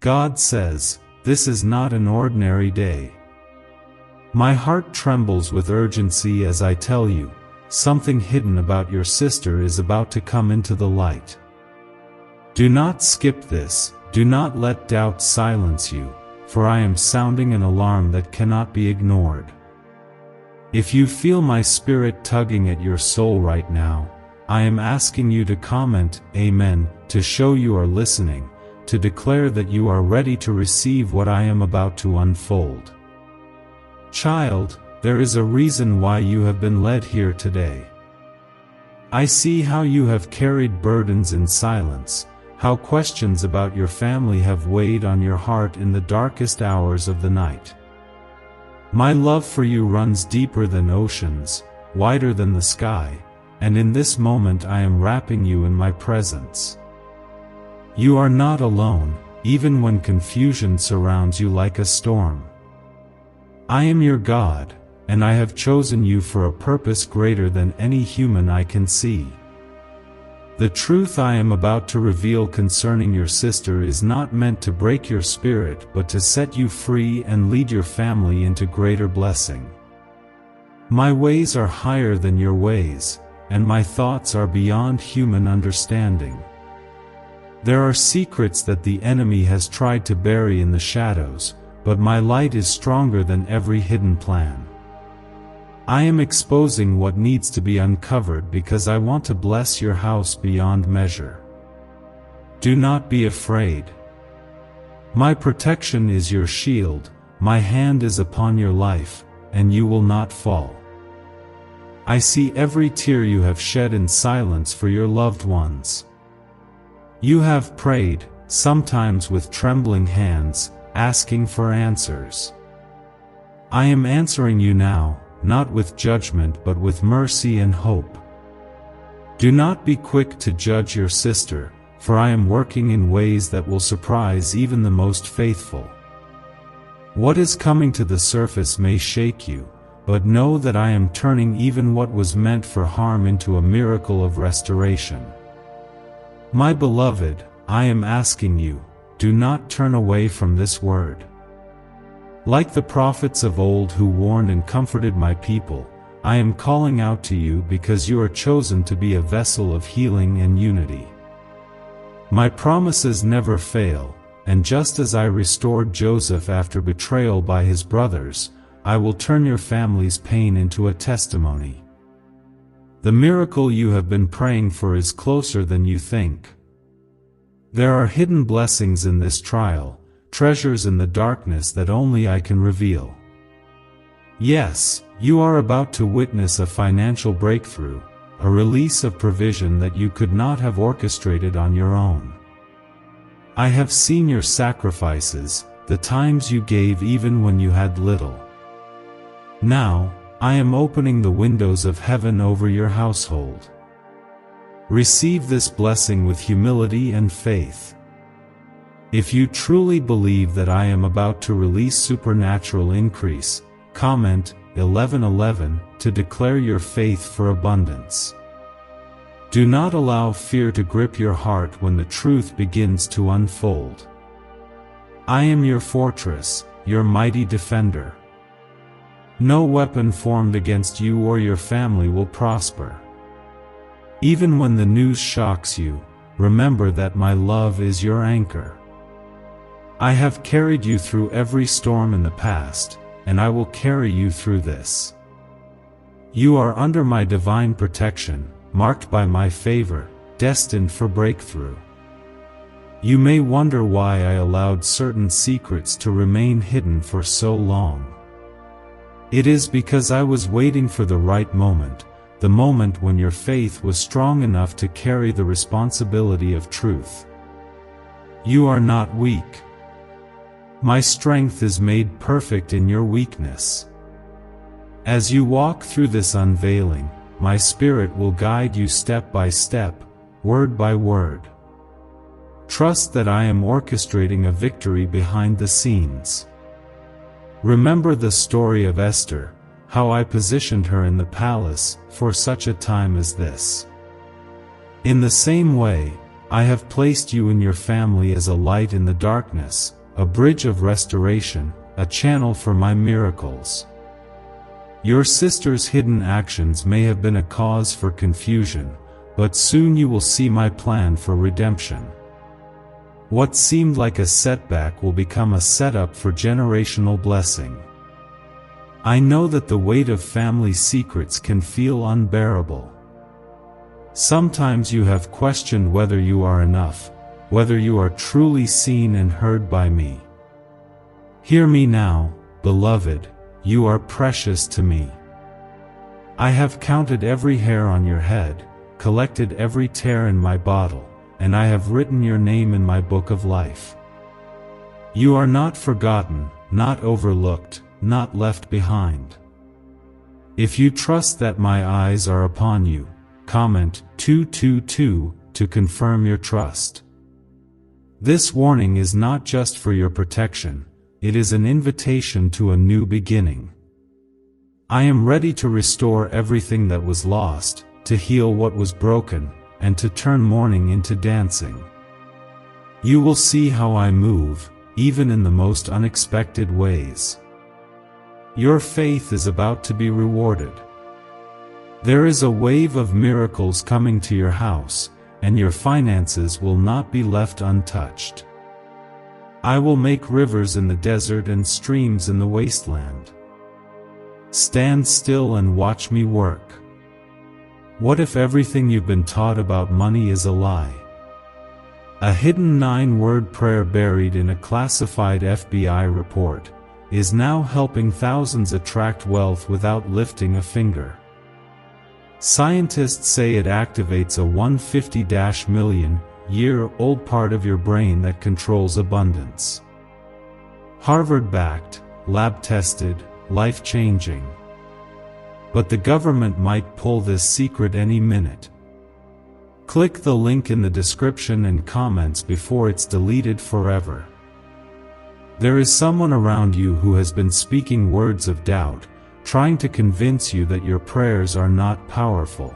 God says, this is not an ordinary day. My heart trembles with urgency as I tell you, something hidden about your sister is about to come into the light. Do not skip this, do not let doubt silence you, for I am sounding an alarm that cannot be ignored. If you feel my spirit tugging at your soul right now, I am asking you to comment, Amen, to show you are listening, to declare that you are ready to receive what I am about to unfold. Child, there is a reason why you have been led here today. I see how you have carried burdens in silence, how questions about your family have weighed on your heart in the darkest hours of the night. My love for you runs deeper than oceans, wider than the sky, and in this moment I am wrapping you in my presence. You are not alone, even when confusion surrounds you like a storm. I am your God, and I have chosen you for a purpose greater than any human eye can see. The truth I am about to reveal concerning your sister is not meant to break your spirit but to set you free and lead your family into greater blessing. My ways are higher than your ways, and my thoughts are beyond human understanding. There are secrets that the enemy has tried to bury in the shadows, but my light is stronger than every hidden plan. I am exposing what needs to be uncovered because I want to bless your house beyond measure. Do not be afraid. My protection is your shield, my hand is upon your life, and you will not fall. I see every tear you have shed in silence for your loved ones. You have prayed, sometimes with trembling hands, asking for answers. I am answering you now, not with judgment but with mercy and hope. Do not be quick to judge your sister, for I am working in ways that will surprise even the most faithful. What is coming to the surface may shake you, but know that I am turning even what was meant for harm into a miracle of restoration. My beloved, I am asking you, do not turn away from this word. Like the prophets of old who warned and comforted my people, I am calling out to you because you are chosen to be a vessel of healing and unity. My promises never fail, and just as I restored Joseph after betrayal by his brothers, I will turn your family's pain into a testimony. The miracle you have been praying for is closer than you think. There are hidden blessings in this trial, treasures in the darkness that only I can reveal. Yes, you are about to witness a financial breakthrough, a release of provision that you could not have orchestrated on your own. I have seen your sacrifices, the times you gave even when you had little. Now, I am opening the windows of heaven over your household. Receive this blessing with humility and faith. If you truly believe that I am about to release supernatural increase, comment 11:11 to declare your faith for abundance. Do not allow fear to grip your heart when the truth begins to unfold. I am your fortress, your mighty defender. No weapon formed against you or your family will prosper. Even when the news shocks you, remember that my love is your anchor. I have carried you through every storm in the past, and I will carry you through this. You are under my divine protection, marked by my favor, destined for breakthrough. You may wonder why I allowed certain secrets to remain hidden for so long. It is because I was waiting for the right moment, the moment when your faith was strong enough to carry the responsibility of truth. You are not weak. My strength is made perfect in your weakness. As you walk through this unveiling, my Spirit will guide you step by step, word by word. Trust that I am orchestrating a victory behind the scenes. Remember the story of Esther, how I positioned her in the palace for such a time as this. In the same way, I have placed you and your family as a light in the darkness, a bridge of restoration, a channel for my miracles. Your sister's hidden actions may have been a cause for confusion, but soon you will see my plan for redemption. What seemed like a setback will become a setup for generational blessing. I know that the weight of family secrets can feel unbearable. Sometimes you have questioned whether you are enough, whether you are truly seen and heard by me. Hear me now, beloved, you are precious to me. I have counted every hair on your head, collected every tear in my bottle, and I have written your name in my book of life. You are not forgotten, not overlooked, not left behind. If you trust that my eyes are upon you, comment 222 to confirm your trust. This warning is not just for your protection, it is an invitation to a new beginning. I am ready to restore everything that was lost, to heal what was broken, and to turn mourning into dancing. You will see how I move, even in the most unexpected ways. Your faith is about to be rewarded. There is a wave of miracles coming to your house, and your finances will not be left untouched. I will make rivers in the desert and streams in the wasteland. Stand still and watch me work. What if everything you've been taught about money is a lie? A hidden 9-word prayer buried in a classified FBI report is now helping thousands attract wealth without lifting a finger. Scientists say it activates a 150-million-year-old part of your brain that controls abundance. Harvard-backed, lab-tested, life-changing. But the government might pull this secret any minute. Click the link in the description and comments before it's deleted forever. There is someone around you who has been speaking words of doubt, trying to convince you that your prayers are not powerful.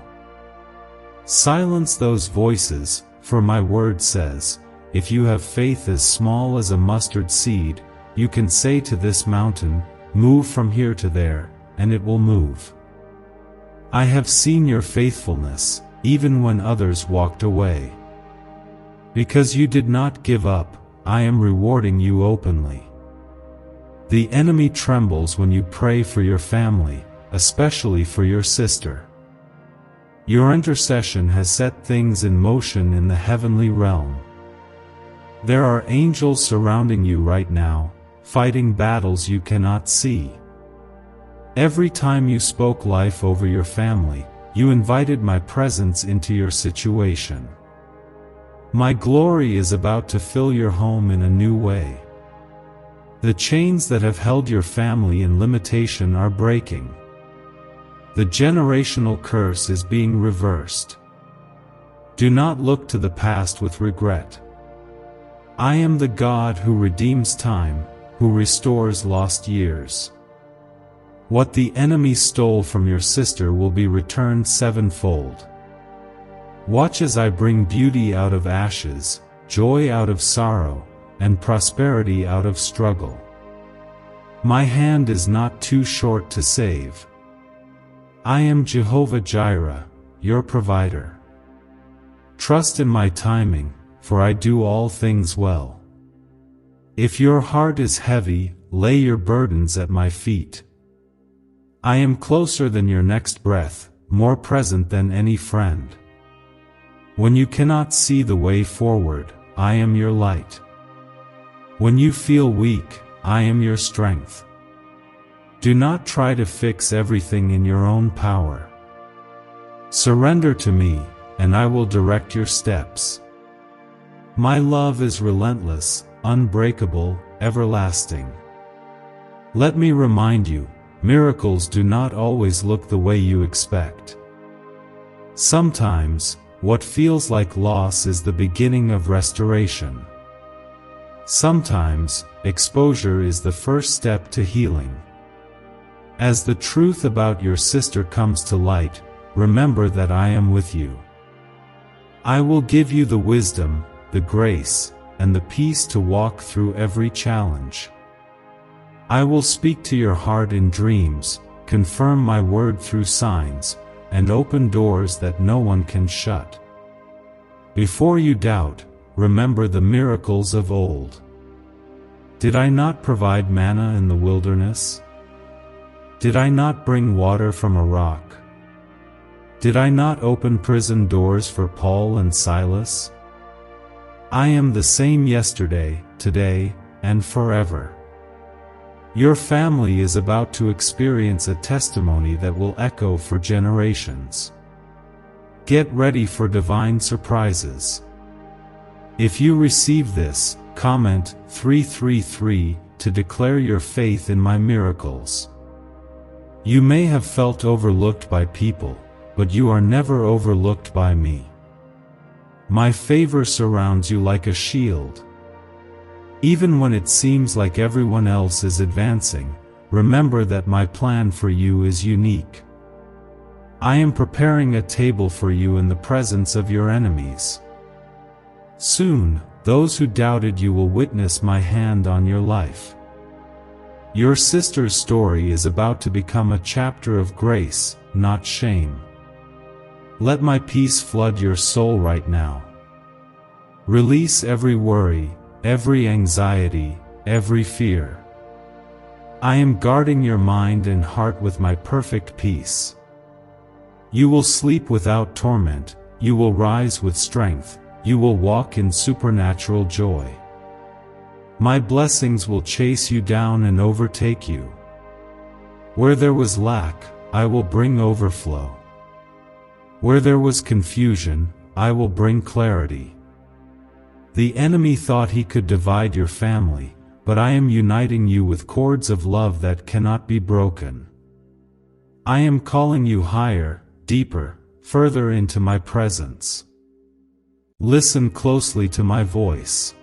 Silence those voices, for my word says, if you have faith as small as a mustard seed, you can say to this mountain, move from here to there, and it will move. I have seen your faithfulness, even when others walked away. Because you did not give up, I am rewarding you openly. The enemy trembles when you pray for your family, especially for your sister. Your intercession has set things in motion in the heavenly realm. There are angels surrounding you right now, fighting battles you cannot see. Every time you spoke life over your family, you invited my presence into your situation. My glory is about to fill your home in a new way. The chains that have held your family in limitation are breaking. The generational curse is being reversed. Do not look to the past with regret. I am the God who redeems time, who restores lost years. What the enemy stole from your sister will be returned sevenfold. Watch as I bring beauty out of ashes, joy out of sorrow, and prosperity out of struggle. My hand is not too short to save. I am Jehovah Jireh, your provider. Trust in my timing, for I do all things well. If your heart is heavy, lay your burdens at my feet. I am closer than your next breath, more present than any friend. When you cannot see the way forward, I am your light. When you feel weak, I am your strength. Do not try to fix everything in your own power. Surrender to me, and I will direct your steps. My love is relentless, unbreakable, everlasting. Let me remind you, miracles do not always look the way you expect. Sometimes, what feels like loss is the beginning of restoration. Sometimes, exposure is the first step to healing. As the truth about your sister comes to light, remember that I am with you. I will give you the wisdom, the grace, and the peace to walk through every challenge. I will speak to your heart in dreams, confirm my word through signs, and open doors that no one can shut. Before you doubt, remember the miracles of old. Did I not provide manna in the wilderness? Did I not bring water from a rock? Did I not open prison doors for Paul and Silas? I am the same yesterday, today, and forever. Your family is about to experience a testimony that will echo for generations. Get ready for divine surprises. If you receive this, comment 333 to declare your faith in my miracles. You may have felt overlooked by people, but you are never overlooked by me. My favor surrounds you like a shield. Even when it seems like everyone else is advancing, remember that my plan for you is unique. I am preparing a table for you in the presence of your enemies. Soon, those who doubted you will witness my hand on your life. Your sister's story is about to become a chapter of grace, not shame. Let my peace flood your soul right now. Release every worry, every anxiety, every fear. I am guarding your mind and heart with my perfect peace. You will sleep without torment, you will rise with strength, you will walk in supernatural joy. My blessings will chase you down and overtake you. Where there was lack, I will bring overflow. Where there was confusion, I will bring clarity. The enemy thought he could divide your family, but I am uniting you with cords of love that cannot be broken. I am calling you higher, deeper, further into my presence. Listen closely to my voice.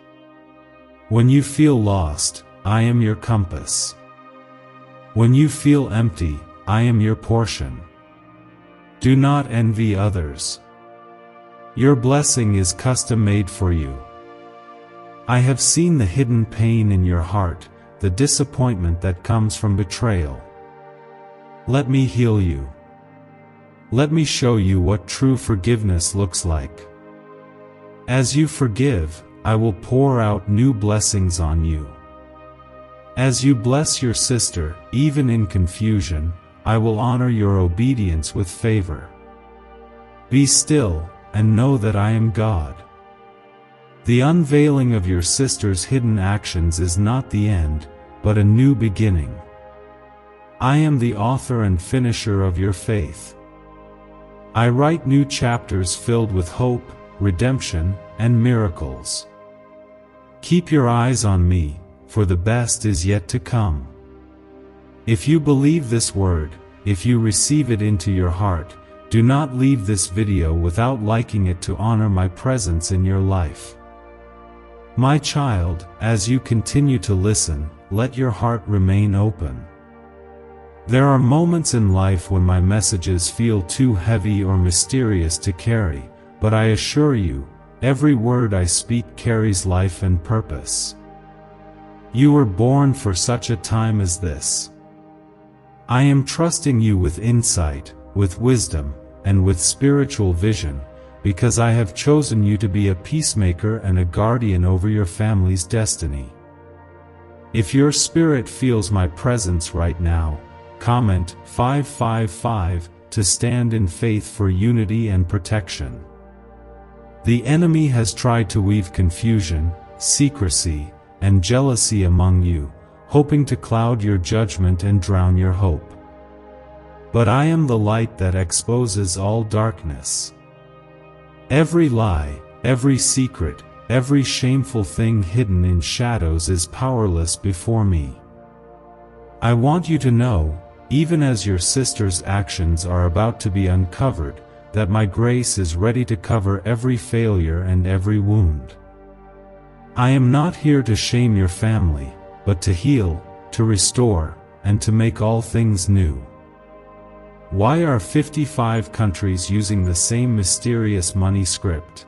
When you feel lost, I am your compass. When you feel empty, I am your portion. Do not envy others. Your blessing is custom made for you. I have seen the hidden pain in your heart, the disappointment that comes from betrayal. Let me heal you. Let me show you what true forgiveness looks like. As you forgive, I will pour out new blessings on you. As you bless your sister, even in confusion, I will honor your obedience with favor. Be still, and know that I am God. The unveiling of your sister's hidden actions is not the end, but a new beginning. I am the author and finisher of your faith. I write new chapters filled with hope, redemption, and miracles. Keep your eyes on me, for the best is yet to come. If you believe this word, if you receive it into your heart, do not leave this video without liking it to honor my presence in your life. My child, as you continue to listen, let your heart remain open. There are moments in life when my messages feel too heavy or mysterious to carry, but I assure you, every word I speak carries life and purpose. You were born for such a time as this. I am trusting you with insight, with wisdom, and with spiritual vision, because I have chosen you to be a peacemaker and a guardian over your family's destiny. If your spirit feels my presence right now, comment 555 to stand in faith for unity and protection. The enemy has tried to weave confusion, secrecy, and jealousy among you, hoping to cloud your judgment and drown your hope. But I am the light that exposes all darkness. Every lie, every secret, every shameful thing hidden in shadows is powerless before me. I want you to know, even as your sister's actions are about to be uncovered, that my grace is ready to cover every failure and every wound. I am not here to shame your family, but to heal, to restore, and to make all things new. Why are 55 countries using the same mysterious money script?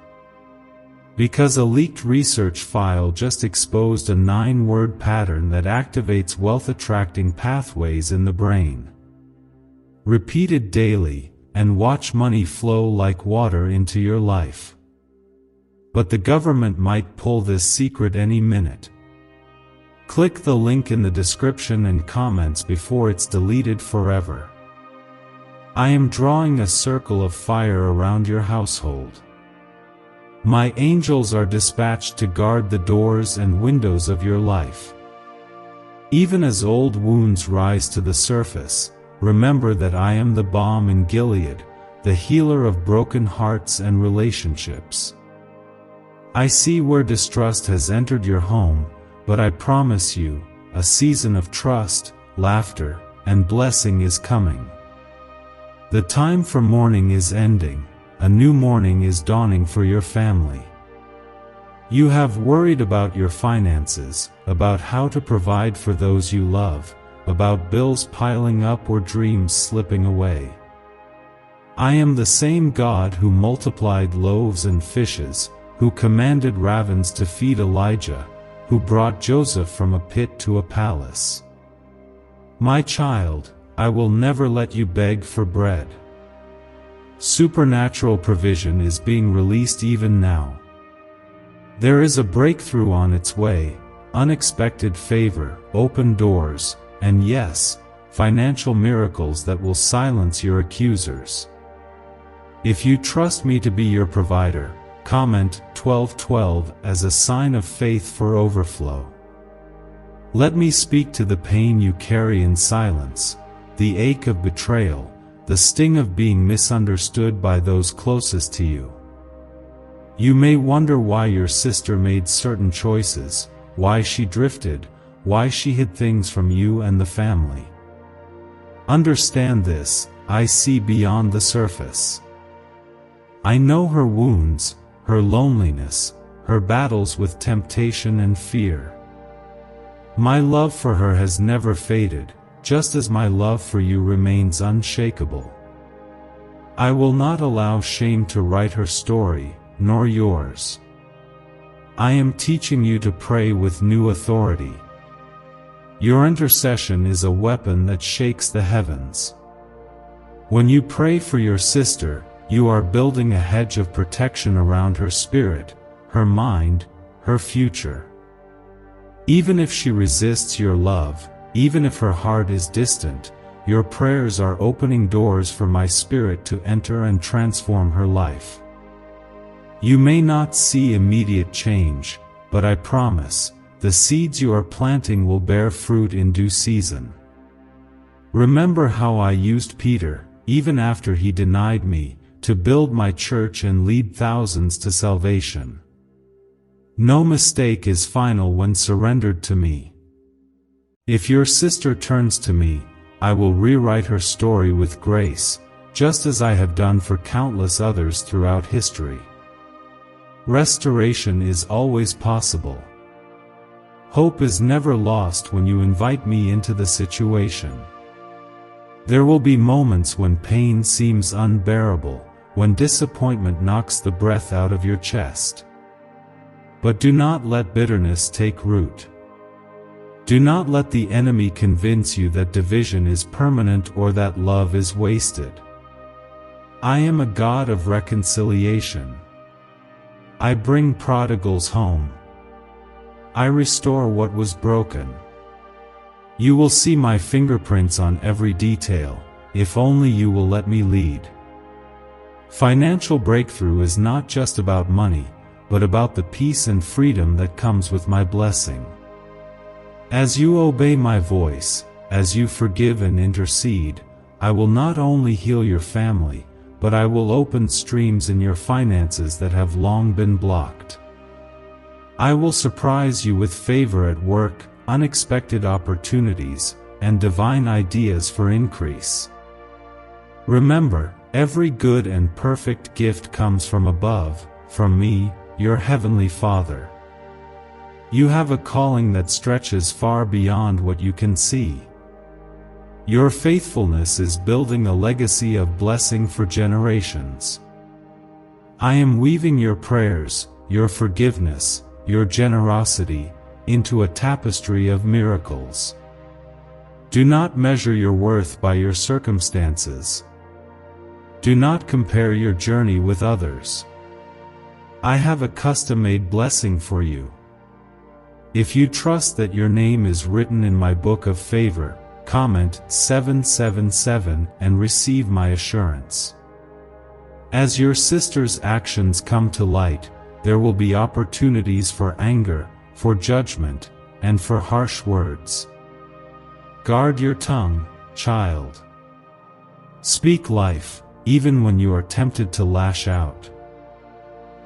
Because a leaked research file just exposed a 9-word pattern that activates wealth-attracting pathways in the brain. Repeat it daily, and watch money flow like water into your life. But the government might pull this secret any minute. Click the link in the description and comments before it's deleted forever. I am drawing a circle of fire around your household. My angels are dispatched to guard the doors and windows of your life. Even as old wounds rise to the surface, remember that I am the balm in Gilead, the healer of broken hearts and relationships. I see where distrust has entered your home, but I promise you, a season of trust, laughter, and blessing is coming. The time for mourning is ending. A new morning is dawning for your family. You have worried about your finances, about how to provide for those you love, about bills piling up or dreams slipping away. I am the same God who multiplied loaves and fishes, who commanded ravens to feed Elijah, who brought Joseph from a pit to a palace. My child, I will never let you beg for bread. Supernatural provision is being released even now. There is a breakthrough on its way, unexpected favor, open doors, and yes, financial miracles that will silence your accusers. If you trust me to be your provider, comment 1212 as a sign of faith for overflow. Let me speak to the pain you carry in silence, the ache of betrayal, the sting of being misunderstood by those closest to you. You may wonder why your sister made certain choices, why she drifted, why she hid things from you and the family. Understand this, I see beyond the surface. I know her wounds, her loneliness, her battles with temptation and fear. My love for her has never faded, just as my love for you remains unshakable. I will not allow shame to write her story, nor yours. I am teaching you to pray with new authority. Your intercession is a weapon that shakes the heavens. When you pray for your sister, you are building a hedge of protection around her spirit, her mind, her future. Even if she resists your love, even if her heart is distant, your prayers are opening doors for my Spirit to enter and transform her life. You may not see immediate change, but I promise, the seeds you are planting will bear fruit in due season. Remember how I used Peter, even after he denied me, to build my church and lead thousands to salvation. No mistake is final when surrendered to me. If your sister turns to me, I will rewrite her story with grace, just as I have done for countless others throughout history. Restoration is always possible. Hope is never lost when you invite me into the situation. There will be moments when pain seems unbearable, when disappointment knocks the breath out of your chest. But do not let bitterness take root. Do not let the enemy convince you that division is permanent or that love is wasted. I am a God of reconciliation. I bring prodigals home. I restore what was broken. You will see my fingerprints on every detail, if only you will let me lead. Financial breakthrough is not just about money, but about the peace and freedom that comes with my blessing. As you obey my voice, as you forgive and intercede, I will not only heal your family, but I will open streams in your finances that have long been blocked. I will surprise you with favor at work, unexpected opportunities, and divine ideas for increase. Remember, every good and perfect gift comes from above, from me, your heavenly Father. You have a calling that stretches far beyond what you can see. Your faithfulness is building a legacy of blessing for generations. I am weaving your prayers, your forgiveness, your generosity, into a tapestry of miracles. Do not measure your worth by your circumstances. Do not compare your journey with others. I have a custom-made blessing for you. If you trust that your name is written in my book of favor, comment 777 and receive my assurance. As your sister's actions come to light, there will be opportunities for anger, for judgment, and for harsh words. Guard your tongue, child. Speak life, even when you are tempted to lash out.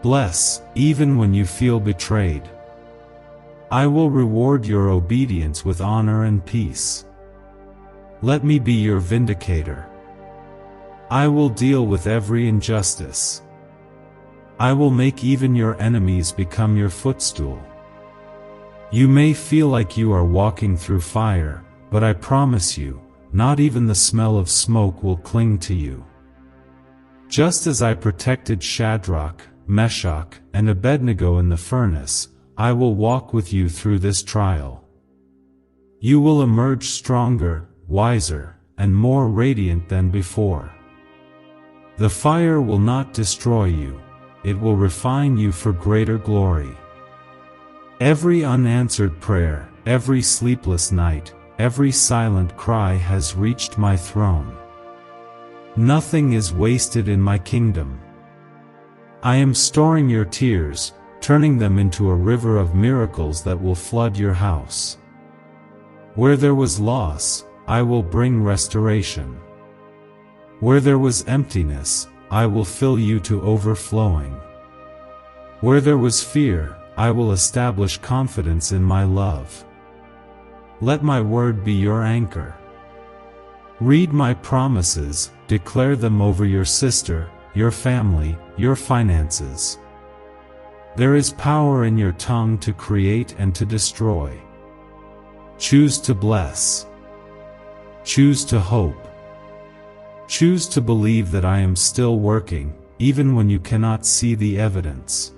Bless, even when you feel betrayed. I will reward your obedience with honor and peace. Let me be your vindicator. I will deal with every injustice. I will make even your enemies become your footstool. You may feel like you are walking through fire, but I promise you, not even the smell of smoke will cling to you. Just as I protected Shadrach, Meshach, and Abednego in the furnace, I will walk with you through this trial. You will emerge stronger, wiser, and more radiant than before. The fire will not destroy you, it will refine you for greater glory. Every unanswered prayer, every sleepless night, every silent cry has reached my throne. Nothing is wasted in my kingdom. I am storing your tears, turning them into a river of miracles that will flood your house. Where there was loss, I will bring restoration. Where there was emptiness, I will fill you to overflowing. Where there was fear, I will establish confidence in my love. Let my word be your anchor. Read my promises, declare them over your sister, your family, your finances. There is power in your tongue to create and to destroy. Choose to bless. Choose to hope. Choose to believe that I am still working, even when you cannot see the evidence.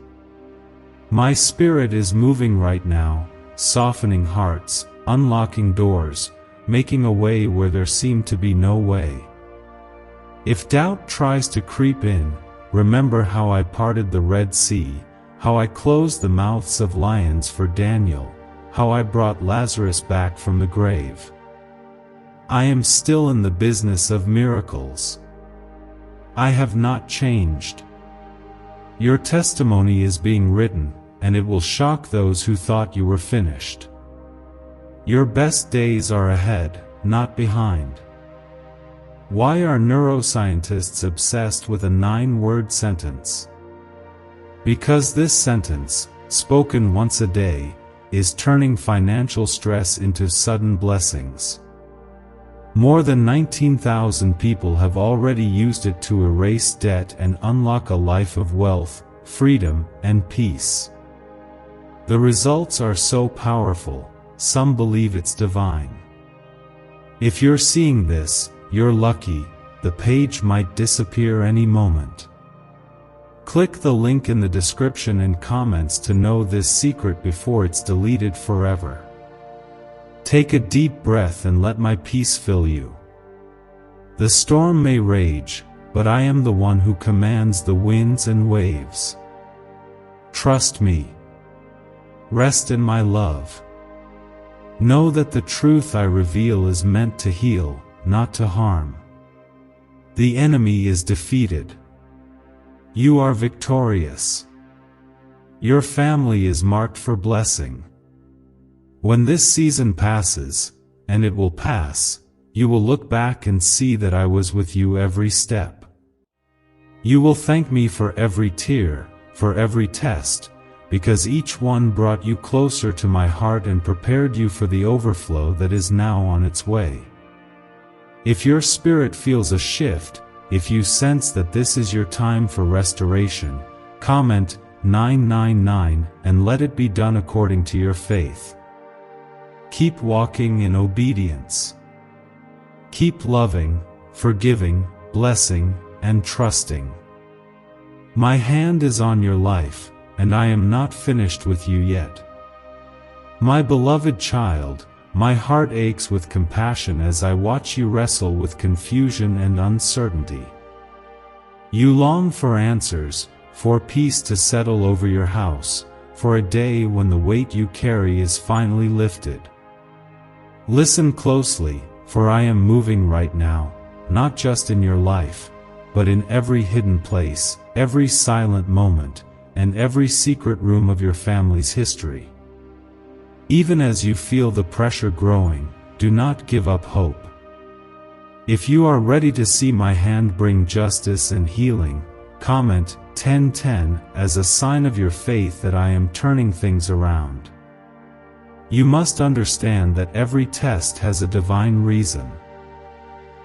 My spirit is moving right now, softening hearts, unlocking doors, making a way where there seemed to be no way. If doubt tries to creep in, remember how I parted the Red Sea, how I closed the mouths of lions for Daniel, how I brought Lazarus back from the grave. I am still in the business of miracles. I have not changed. Your testimony is being written, and it will shock those who thought you were finished. Your best days are ahead, not behind. Why are neuroscientists obsessed with a 9-word sentence? Because this sentence, spoken once a day, is turning financial stress into sudden blessings. More than 19,000 people have already used it to erase debt and unlock a life of wealth, freedom, and peace. The results are so powerful, some believe it's divine. If you're seeing this, you're lucky, the page might disappear any moment. Click the link in the description and comments to know this secret before it's deleted forever. Take a deep breath and let my peace fill you. The storm may rage, but I am the one who commands the winds and waves. Trust me. Rest in my love. Know that the truth I reveal is meant to heal, not to harm. The enemy is defeated. You are victorious. Your family is marked for blessing. When this season passes, and it will pass, you will look back and see that I was with you every step. You will thank me for every tear, for every test, because each one brought you closer to my heart and prepared you for the overflow that is now on its way. If your spirit feels a shift, if you sense that this is your time for restoration, comment 999 and let it be done according to your faith. Keep walking in obedience. Keep loving, forgiving, blessing, and trusting. My hand is on your life, and I am not finished with you yet. My beloved child, my heart aches with compassion as I watch you wrestle with confusion and uncertainty. You long for answers, for peace to settle over your house, for a day when the weight you carry is finally lifted. Listen closely, for I am moving right now, not just in your life, but in every hidden place, every silent moment, and every secret room of your family's history. Even as you feel the pressure growing, do not give up hope. If you are ready to see my hand bring justice and healing, comment 1010 as a sign of your faith that I am turning things around. You must understand that every test has a divine reason.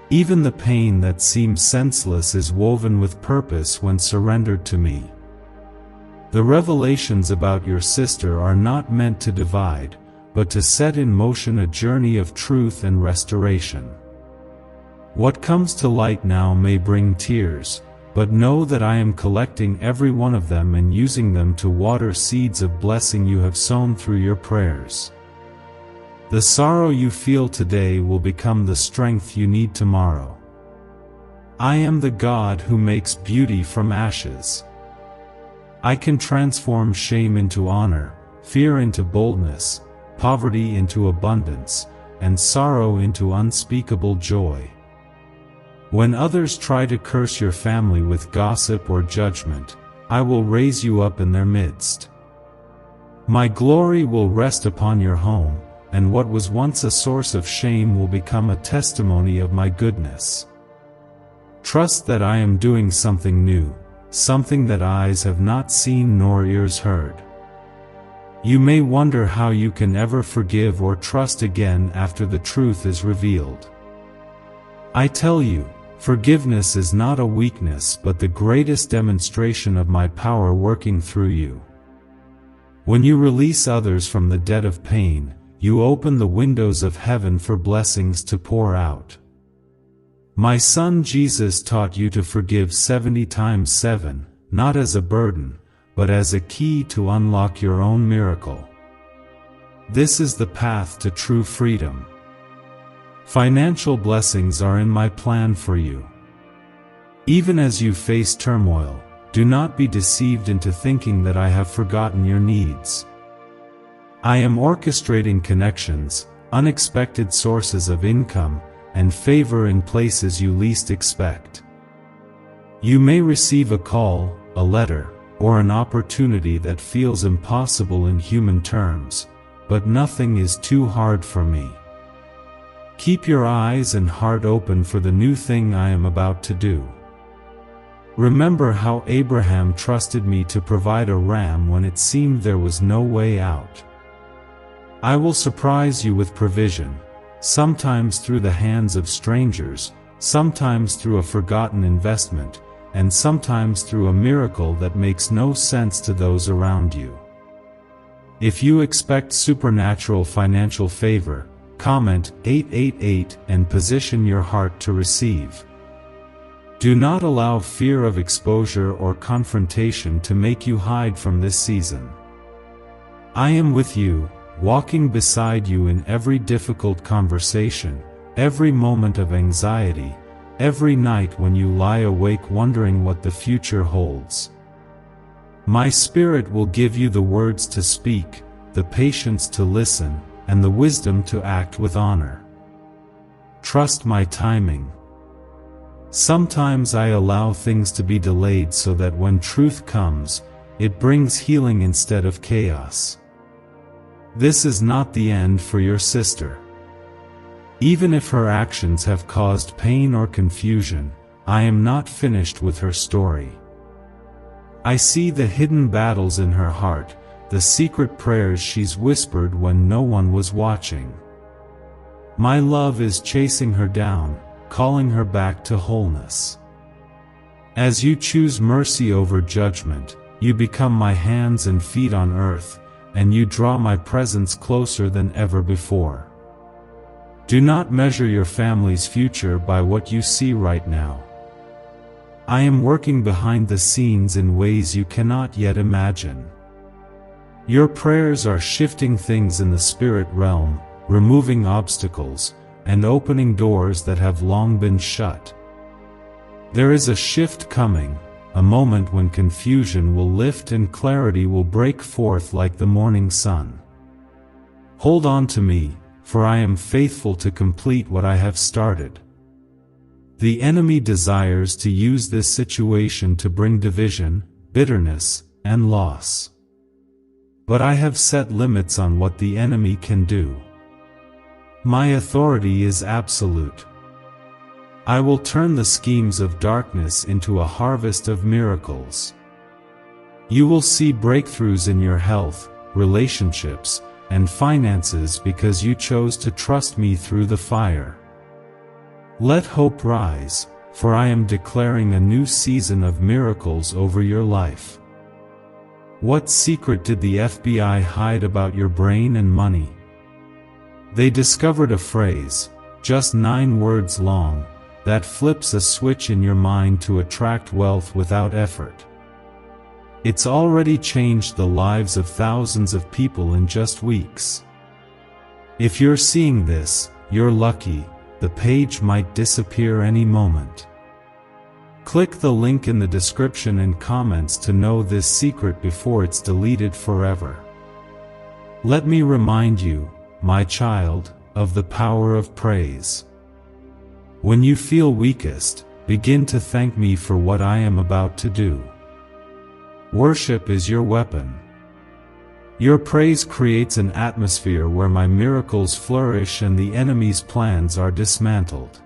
Even the pain that seems senseless is woven with purpose when surrendered to me. The revelations about your sister are not meant to divide, but to set in motion a journey of truth and restoration. What comes to light now may bring tears, but know that I am collecting every one of them and using them to water seeds of blessing you have sown through your prayers. The sorrow you feel today will become the strength you need tomorrow. I am the God who makes beauty from ashes. I can transform shame into honor, fear into boldness, poverty into abundance, and sorrow into unspeakable joy. When others try to curse your family with gossip or judgment, I will raise you up in their midst. My glory will rest upon your home, and what was once a source of shame will become a testimony of my goodness. Trust that I am doing something new, something that eyes have not seen nor ears heard. You may wonder how you can ever forgive or trust again after the truth is revealed. I tell you, forgiveness is not a weakness but the greatest demonstration of my power working through you. When you release others from the debt of pain, you open the windows of heaven for blessings to pour out. My son Jesus taught you to forgive 70 times 7, not as a burden, but as a key to unlock your own miracle. This is the path to true freedom. Financial blessings are in my plan for you. Even as you face turmoil, do not be deceived into thinking that I have forgotten your needs. I am orchestrating connections, unexpected sources of income, and favor in places you least expect. You may receive a call, a letter, or an opportunity that feels impossible in human terms, but nothing is too hard for me. Keep your eyes and heart open for the new thing I am about to do. Remember how Abraham trusted me to provide a ram when it seemed there was no way out. I will surprise you with provision, sometimes through the hands of strangers, sometimes through a forgotten investment, and sometimes through a miracle that makes no sense to those around you. If you expect supernatural financial favor, comment 888 and position your heart to receive. Do not allow fear of exposure or confrontation to make you hide from this season. I am with you, walking beside you in every difficult conversation, every moment of anxiety, every night when you lie awake wondering what the future holds. My Spirit will give you the words to speak, the patience to listen, and the wisdom to act with honor. Trust my timing. Sometimes I allow things to be delayed so that when truth comes, it brings healing instead of chaos. This is not the end for your sister. Even if her actions have caused pain or confusion, I am not finished with her story. I see the hidden battles in her heart, the secret prayers she's whispered when no one was watching. My love is chasing her down, calling her back to wholeness. As you choose mercy over judgment, you become my hands and feet on earth, and you draw my presence closer than ever before. Do not measure your family's future by what you see right now. I am working behind the scenes in ways you cannot yet imagine. Your prayers are shifting things in the spirit realm, removing obstacles, and opening doors that have long been shut. There is a shift coming, a moment when confusion will lift and clarity will break forth like the morning sun. Hold on to me, for I am faithful to complete what I have started. The enemy desires to use this situation to bring division, bitterness, and loss. But I have set limits on what the enemy can do. My authority is absolute. I will turn the schemes of darkness into a harvest of miracles. You will see breakthroughs in your health, relationships, and finances because you chose to trust me through the fire. Let hope rise, for I am declaring a new season of miracles over your life. What secret did the FBI hide about your brain and money? They discovered a phrase, just 9 words long, that flips a switch in your mind to attract wealth without effort. It's already changed the lives of thousands of people in just weeks. If you're seeing this, you're lucky. The page might disappear any moment. Click the link in the description and comments to know this secret before it's deleted forever. Let me remind you, my child, of the power of praise. When you feel weakest, begin to thank me for what I am about to do. Worship is your weapon. Your praise creates an atmosphere where my miracles flourish and the enemy's plans are dismantled.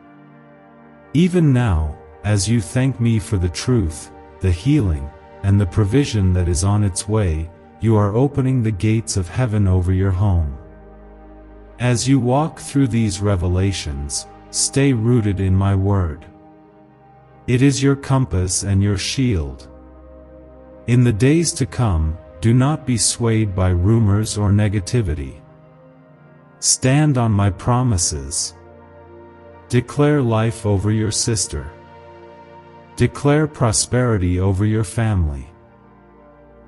Even now, as you thank me for the truth, the healing, and the provision that is on its way, you are opening the gates of heaven over your home. As you walk through these revelations, stay rooted in my word. It is your compass and your shield. In the days to come, do not be swayed by rumors or negativity. Stand on my promises. Declare life over your sister. Declare prosperity over your family.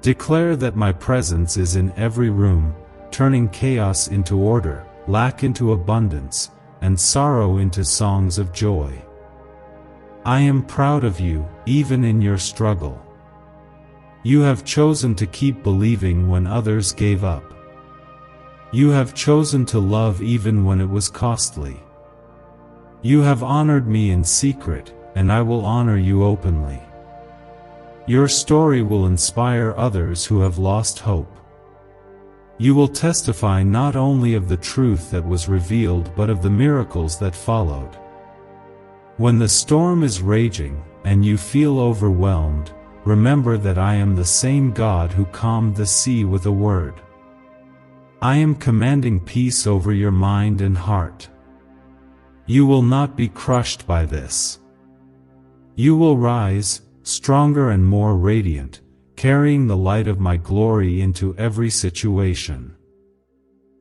Declare that my presence is in every room, turning chaos into order, lack into abundance, and sorrow into songs of joy. I am proud of you, even in your struggle. You have chosen to keep believing when others gave up. You have chosen to love even when it was costly. You have honored me in secret, and I will honor you openly. Your story will inspire others who have lost hope. You will testify not only of the truth that was revealed but of the miracles that followed. When the storm is raging, and you feel overwhelmed, remember that I am the same God who calmed the sea with a word. I am commanding peace over your mind and heart. You will not be crushed by this. You will rise, stronger and more radiant, carrying the light of my glory into every situation.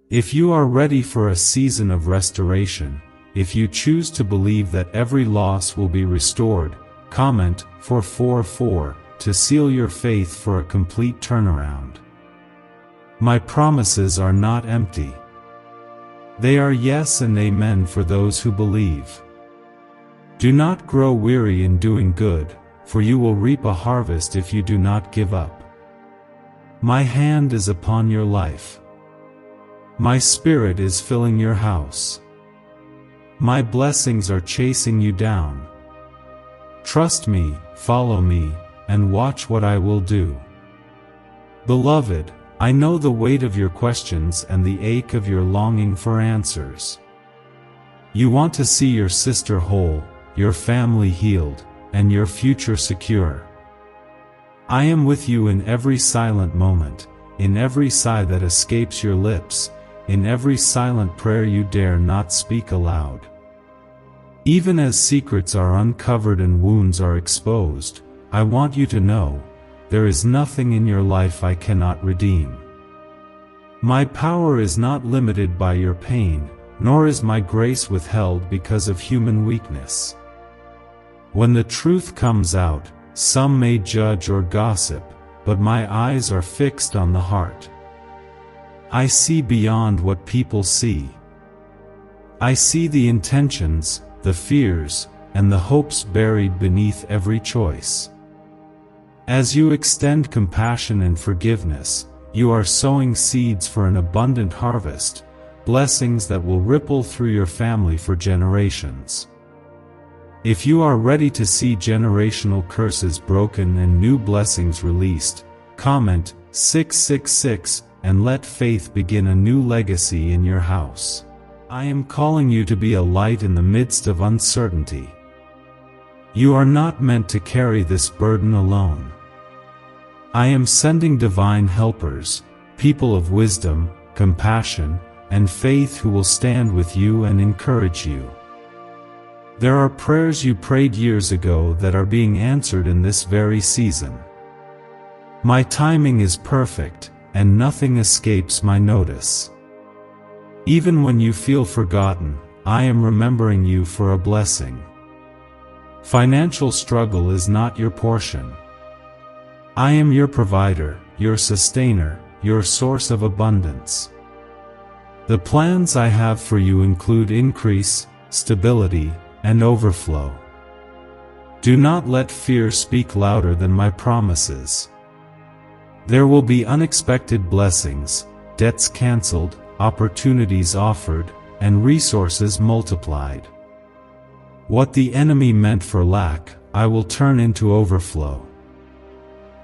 If you are ready for a season of restoration, if you choose to believe that every loss will be restored, comment 444 to seal your faith for a complete turnaround. My promises are not empty. They are yes and amen for those who believe. Do not grow weary in doing good, for you will reap a harvest if you do not give up. My hand is upon your life. My spirit is filling your house. My blessings are chasing you down. Trust me, follow me, and watch what I will do. Beloved, I know the weight of your questions and the ache of your longing for answers. You want to see your sister whole, your family healed, and your future secure. I am with you in every silent moment, in every sigh that escapes your lips, in every silent prayer you dare not speak aloud. Even as secrets are uncovered and wounds are exposed, I want you to know, there is nothing in your life I cannot redeem. My power is not limited by your pain, nor is my grace withheld because of human weakness. When the truth comes out, some may judge or gossip, but my eyes are fixed on the heart. I see beyond what people see. I see the intentions, the fears, and the hopes buried beneath every choice. As you extend compassion and forgiveness, you are sowing seeds for an abundant harvest, blessings that will ripple through your family for generations. If you are ready to see generational curses broken and new blessings released, comment 666 and let faith begin a new legacy in your house. I am calling you to be a light in the midst of uncertainty. You are not meant to carry this burden alone. I am sending divine helpers, people of wisdom, compassion, and faith who will stand with you and encourage you. There are prayers you prayed years ago that are being answered in this very season. My timing is perfect, and nothing escapes my notice. Even when you feel forgotten, I am remembering you for a blessing. Financial struggle is not your portion. I am your provider, your sustainer, your source of abundance. The plans I have for you include increase, stability, and overflow. Do not let fear speak louder than my promises. There will be unexpected blessings, debts canceled, opportunities offered, and resources multiplied. What the enemy meant for lack, I will turn into overflow.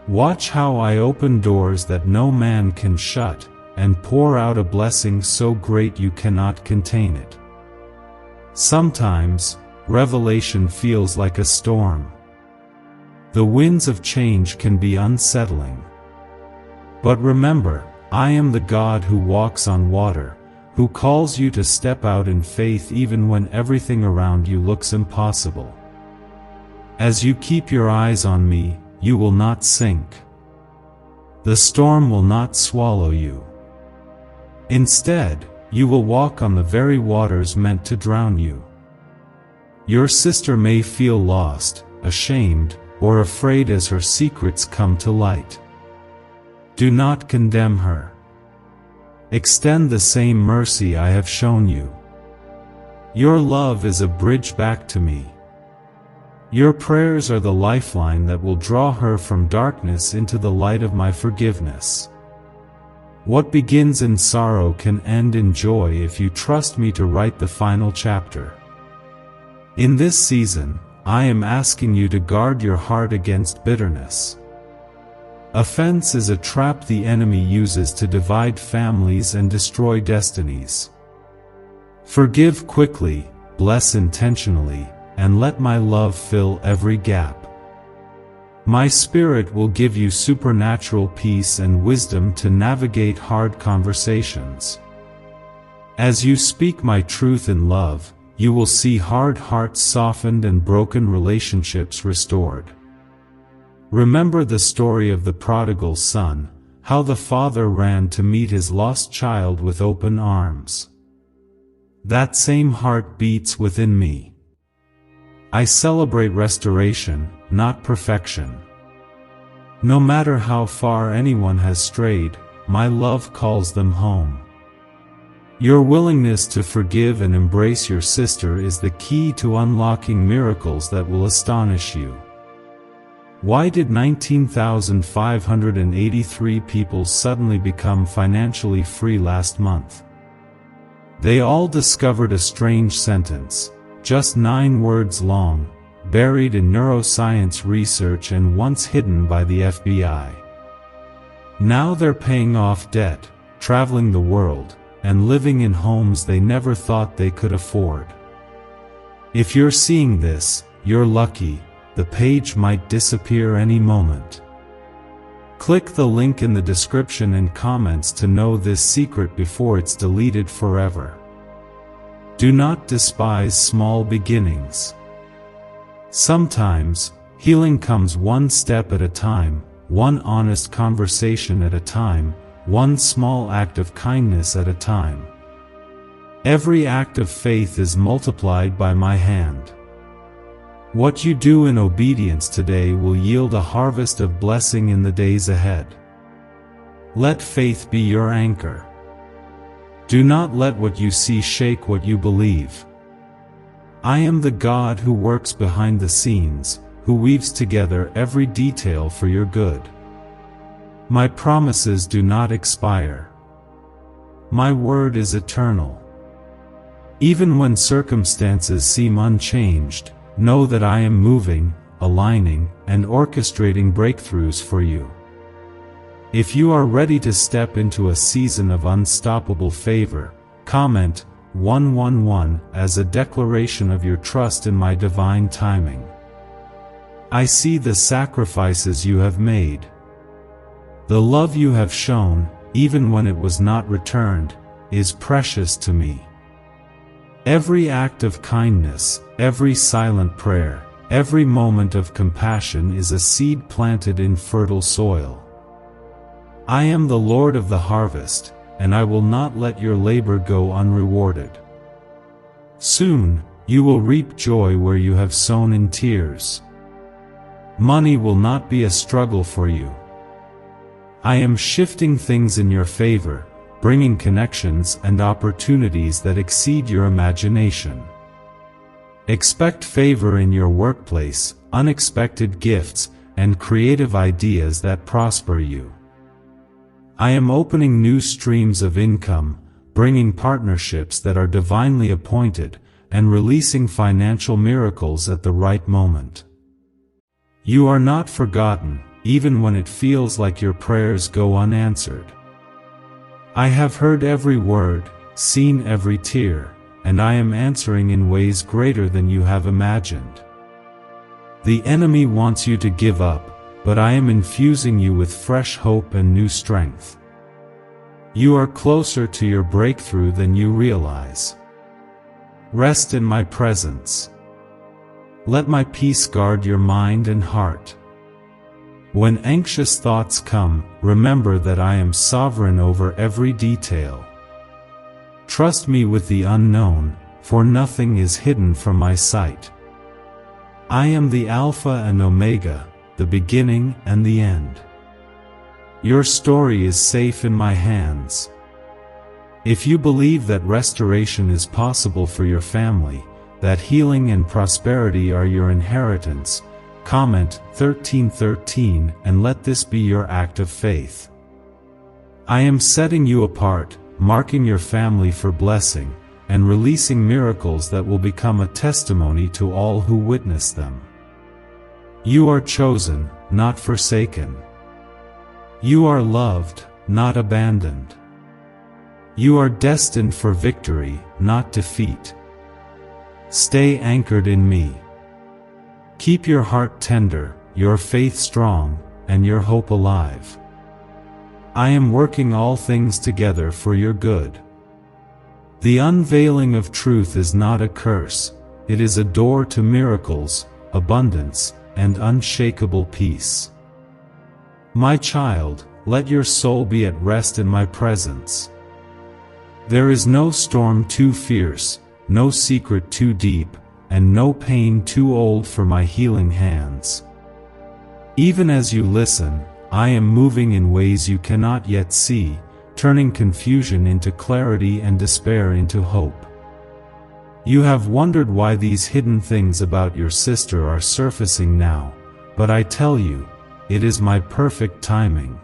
Watch how I open doors that no man can shut, and pour out a blessing so great you cannot contain it. Sometimes, revelation feels like a storm. The winds of change can be unsettling. But remember, I am the God who walks on water, who calls you to step out in faith even when everything around you looks impossible. As you keep your eyes on me, you will not sink. The storm will not swallow you. Instead, you will walk on the very waters meant to drown you. Your sister may feel lost, ashamed, or afraid as her secrets come to light. Do not condemn her. Extend the same mercy I have shown you. Your love is a bridge back to me. Your prayers are the lifeline that will draw her from darkness into the light of my forgiveness. What begins in sorrow can end in joy if you trust me to write the final chapter. In this season, I am asking you to guard your heart against bitterness. Offense is a trap the enemy uses to divide families and destroy destinies. Forgive quickly, bless intentionally, and let my love fill every gap. My Spirit will give you supernatural peace and wisdom to navigate hard conversations. As you speak my truth in love, you will see hard hearts softened and broken relationships restored. Remember the story of the prodigal son, how the father ran to meet his lost child with open arms. That same heart beats within me. I celebrate restoration, not perfection. No matter how far anyone has strayed, my love calls them home. Your willingness to forgive and embrace your sister is the key to unlocking miracles that will astonish you. Why did 19,583 people suddenly become financially free last month? They all discovered a strange sentence, just 9 words long, buried in neuroscience research and once hidden by the FBI. Now they're paying off debt, traveling the world, and living in homes they never thought they could afford. If you're seeing this, you're lucky. The page might disappear any moment. Click the link in the description and comments to know this secret before it's deleted forever. Do not despise small beginnings. Sometimes, healing comes one step at a time, one honest conversation at a time, one small act of kindness at a time. Every act of faith is multiplied by my hand. What you do in obedience today will yield a harvest of blessing in the days ahead. Let faith be your anchor. Do not let what you see shake what you believe. I am the God who works behind the scenes, who weaves together every detail for your good. My promises do not expire. My word is eternal. Even when circumstances seem unchanged, know that I am moving, aligning, and orchestrating breakthroughs for you. If you are ready to step into a season of unstoppable favor, comment 111 as a declaration of your trust in my divine timing. I see the sacrifices you have made. The love you have shown, even when it was not returned, is precious to me. Every act of kindness, every silent prayer, every moment of compassion is a seed planted in fertile soil. I am the Lord of the harvest, and I will not let your labor go unrewarded. Soon, you will reap joy where you have sown in tears. Money will not be a struggle for you. I am shifting things in your favor, bringing connections and opportunities that exceed your imagination. Expect favor in your workplace, unexpected gifts, and creative ideas that prosper you. I am opening new streams of income, bringing partnerships that are divinely appointed, and releasing financial miracles at the right moment. You are not forgotten, even when it feels like your prayers go unanswered. I have heard every word, seen every tear, and I am answering in ways greater than you have imagined. The enemy wants you to give up, but I am infusing you with fresh hope and new strength. You are closer to your breakthrough than you realize. Rest in my presence. Let my peace guard your mind and heart. When anxious thoughts come, remember that I am sovereign over every detail. Trust me with the unknown, for nothing is hidden from my sight. I am the Alpha and Omega, the beginning and the end. Your story is safe in my hands. If you believe that restoration is possible for your family, that healing and prosperity are your inheritance, comment 1313 and let this be your act of faith. I am setting you apart, marking your family for blessing, and releasing miracles that will become a testimony to all who witness them. You are chosen, not forsaken. You are loved, not abandoned. You are destined for victory, not defeat. Stay anchored in me. Keep your heart tender, your faith strong, and your hope alive. I am working all things together for your good. The unveiling of truth is not a curse, it is a door to miracles, abundance, and unshakable peace. My child, let your soul be at rest in my presence. There is no storm too fierce, no secret too deep, and no pain too old for my healing hands. Even as you listen, I am moving in ways you cannot yet see, turning confusion into clarity and despair into hope. You have wondered why these hidden things about your sister are surfacing now, but I tell you, it is my perfect timing.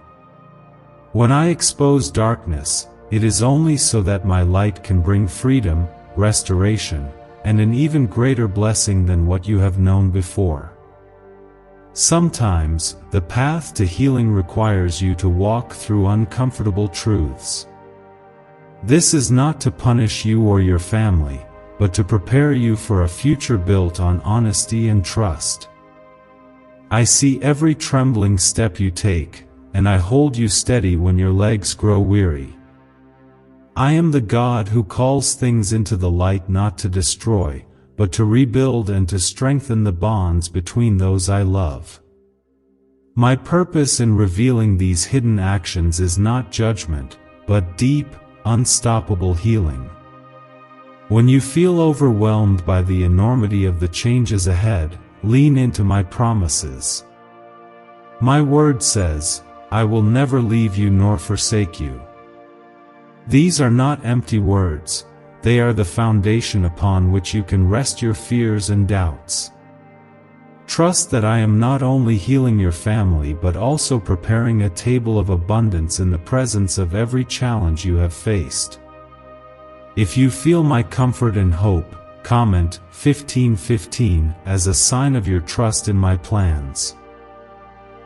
When I expose darkness, it is only so that my light can bring freedom, restoration, and an even greater blessing than what you have known before. Sometimes, the path to healing requires you to walk through uncomfortable truths. This is not to punish you or your family, but to prepare you for a future built on honesty and trust. I see every trembling step you take, and I hold you steady when your legs grow weary. I am the God who calls things into the light not to destroy, but to rebuild and to strengthen the bonds between those I love. My purpose in revealing these hidden actions is not judgment, but deep, unstoppable healing. When you feel overwhelmed by the enormity of the changes ahead, lean into my promises. My word says, I will never leave you nor forsake you. These are not empty words, they are the foundation upon which you can rest your fears and doubts. Trust that I am not only healing your family but also preparing a table of abundance in the presence of every challenge you have faced. If you feel my comfort and hope, comment 1515 as a sign of your trust in my plans.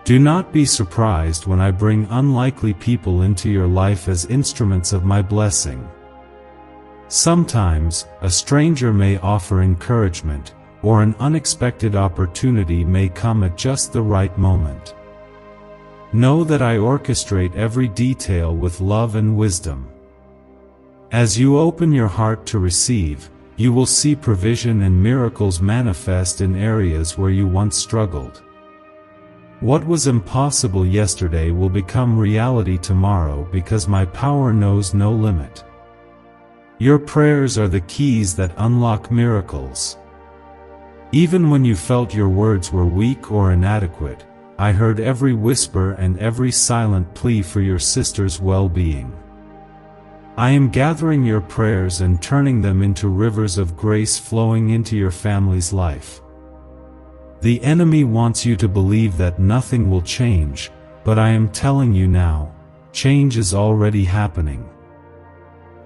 Do not be surprised when I bring unlikely people into your life as instruments of my blessing. Sometimes, a stranger may offer encouragement, or an unexpected opportunity may come at just the right moment. Know that I orchestrate every detail with love and wisdom. As you open your heart to receive, you will see provision and miracles manifest in areas where you once struggled. What was impossible yesterday will become reality tomorrow because my power knows no limit. Your prayers are the keys that unlock miracles. Even when you felt your words were weak or inadequate, I heard every whisper and every silent plea for your sister's well-being. I am gathering your prayers and turning them into rivers of grace flowing into your family's life. The enemy wants you to believe that nothing will change, but I am telling you now, change is already happening.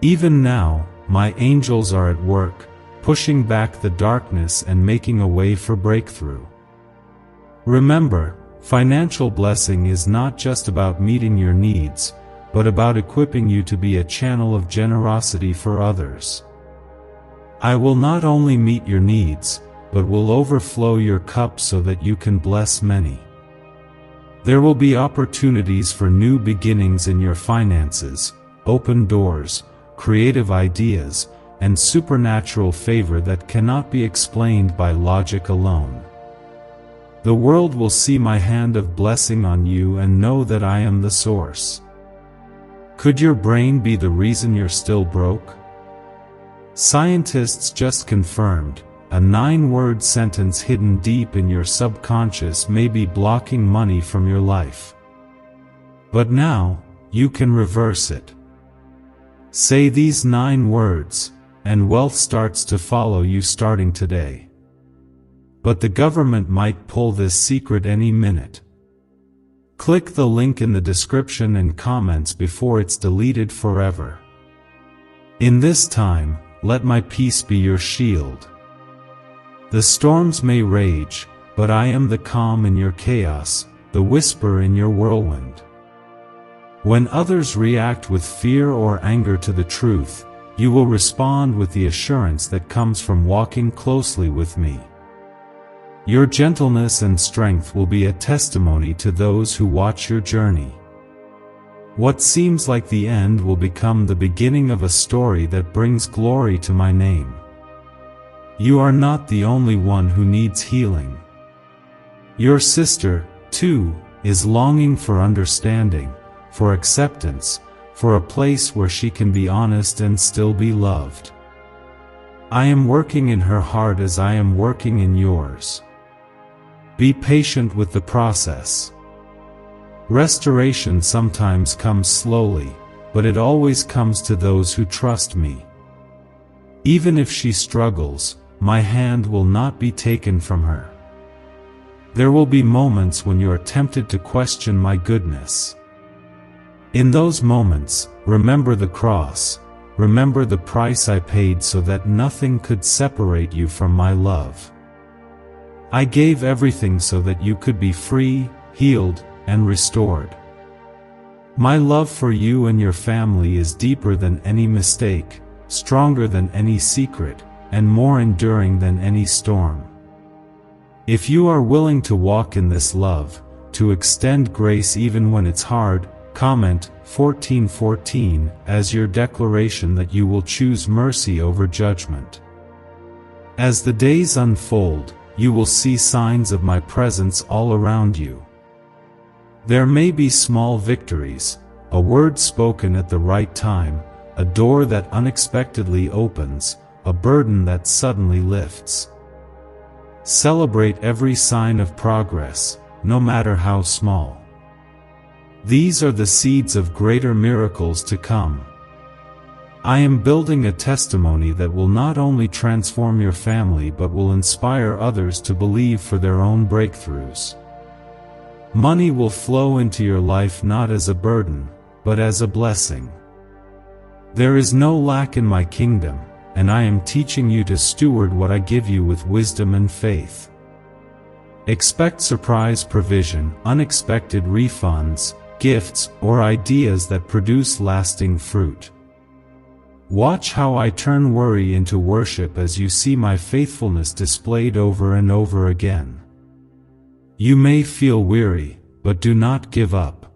Even now, my angels are at work, pushing back the darkness and making a way for breakthrough. Remember, financial blessing is not just about meeting your needs, but about equipping you to be a channel of generosity for others. I will not only meet your needs, but will overflow your cup so that you can bless many. There will be opportunities for new beginnings in your finances, open doors, creative ideas, and supernatural favor that cannot be explained by logic alone. The world will see my hand of blessing on you and know that I am the source. Could your brain be the reason you're still broke? Scientists just confirmed, a 9-word sentence hidden deep in your subconscious may be blocking money from your life. But now, you can reverse it. Say these 9 words, and wealth starts to follow you starting today. But the government might pull this secret any minute. Click the link in the description and comments before it's deleted forever. In this time, let my peace be your shield. The storms may rage, but I am the calm in your chaos, the whisper in your whirlwind. When others react with fear or anger to the truth, you will respond with the assurance that comes from walking closely with me. Your gentleness and strength will be a testimony to those who watch your journey. What seems like the end will become the beginning of a story that brings glory to my name. You are not the only one who needs healing. Your sister, too, is longing for understanding, for acceptance, for a place where she can be honest and still be loved. I am working in her heart as I am working in yours. Be patient with the process. Restoration sometimes comes slowly, but it always comes to those who trust me. Even if she struggles, my hand will not be taken from her. There will be moments when you are tempted to question my goodness. In those moments, remember the cross, remember the price I paid so that nothing could separate you from my love. I gave everything so that you could be free, healed, and restored. My love for you and your family is deeper than any mistake, stronger than any secret, and more enduring than any storm. If you are willing to walk in this love, to extend grace even when it's hard, comment 1414 as your declaration that you will choose mercy over judgment. As the days unfold, you will see signs of my presence all around you. There may be small victories, a word spoken at the right time, a door that unexpectedly opens, a burden that suddenly lifts. Celebrate every sign of progress, no matter how small. These are the seeds of greater miracles to come. I am building a testimony that will not only transform your family but will inspire others to believe for their own breakthroughs. Money will flow into your life not as a burden, but as a blessing. There is no lack in my kingdom, and I am teaching you to steward what I give you with wisdom and faith. Expect surprise provision, unexpected refunds, gifts, or ideas that produce lasting fruit. Watch how I turn worry into worship as you see my faithfulness displayed over and over again. You may feel weary, but do not give up.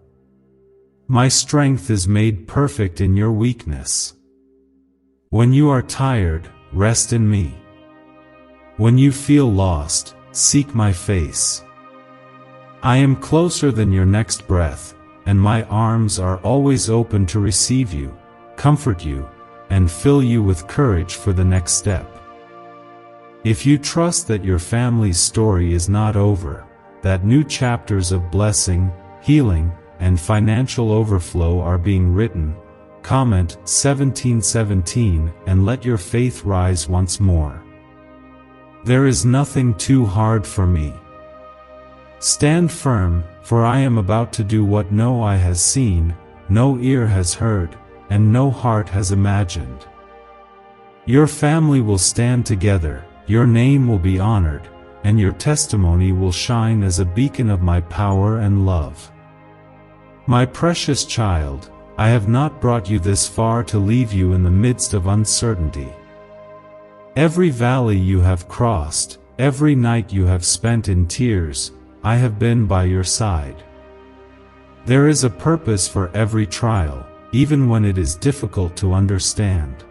My strength is made perfect in your weakness. When you are tired, rest in me. When you feel lost, seek my face. I am closer than your next breath, and my arms are always open to receive you, comfort you, and fill you with courage for the next step. If you trust that your family's story is not over, that new chapters of blessing, healing, and financial overflow are being written, comment 1717 and let your faith rise once more. There is nothing too hard for me. Stand firm, for I am about to do what no eye has seen, no ear has heard, and no heart has imagined. Your family will stand together, your name will be honored, and your testimony will shine as a beacon of my power and love. My precious child, I have not brought you this far to leave you in the midst of uncertainty. Every valley you have crossed, every night you have spent in tears, I have been by your side. There is a purpose for every trial, even when it is difficult to understand.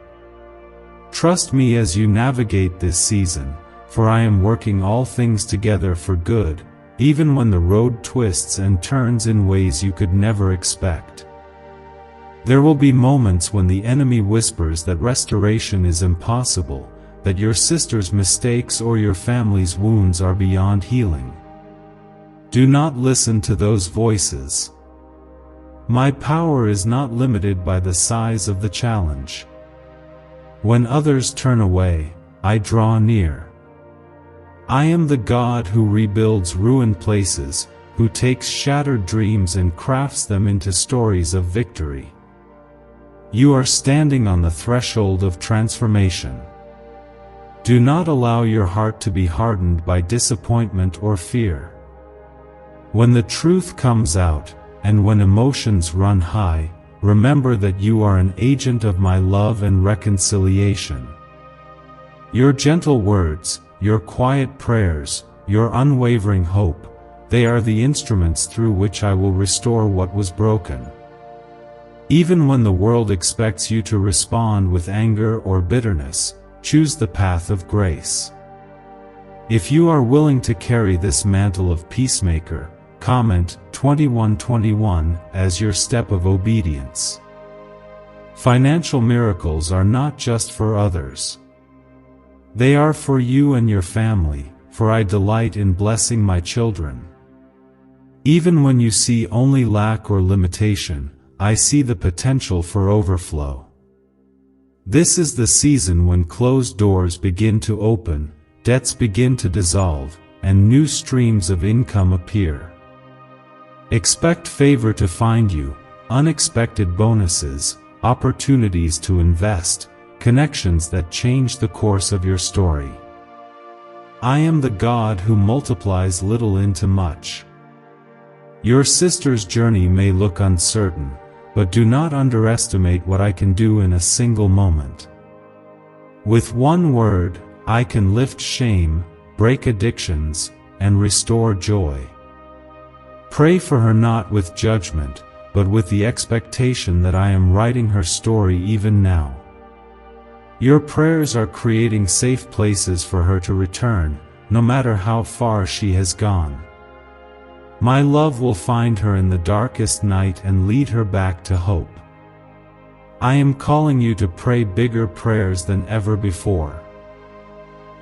Trust me as you navigate this season, for I am working all things together for good, even when the road twists and turns in ways you could never expect. There will be moments when the enemy whispers that restoration is impossible, that your sister's mistakes or your family's wounds are beyond healing. Do not listen to those voices. My power is not limited by the size of the challenge. When others turn away, I draw near. I am the God who rebuilds ruined places, who takes shattered dreams and crafts them into stories of victory. You are standing on the threshold of transformation. Do not allow your heart to be hardened by disappointment or fear. When the truth comes out, and when emotions run high, remember that you are an agent of my love and reconciliation. Your gentle words, your quiet prayers, your unwavering hope, they are the instruments through which I will restore what was broken. Even when the world expects you to respond with anger or bitterness, choose the path of grace. If you are willing to carry this mantle of peacemaker, comment 2121 as your step of obedience. Financial miracles are not just for others. They are for you and your family, for I delight in blessing my children. Even when you see only lack or limitation, I see the potential for overflow. This is the season when closed doors begin to open, debts begin to dissolve, and new streams of income appear. Expect favor to find you, unexpected bonuses, opportunities to invest, connections that change the course of your story. I am the God who multiplies little into much. Your sister's journey may look uncertain, but do not underestimate what I can do in a single moment. With one word, I can lift shame, break addictions, and restore joy. Pray for her not with judgment, but with the expectation that I am writing her story even now. Your prayers are creating safe places for her to return, no matter how far she has gone. My love will find her in the darkest night and lead her back to hope. I am calling you to pray bigger prayers than ever before.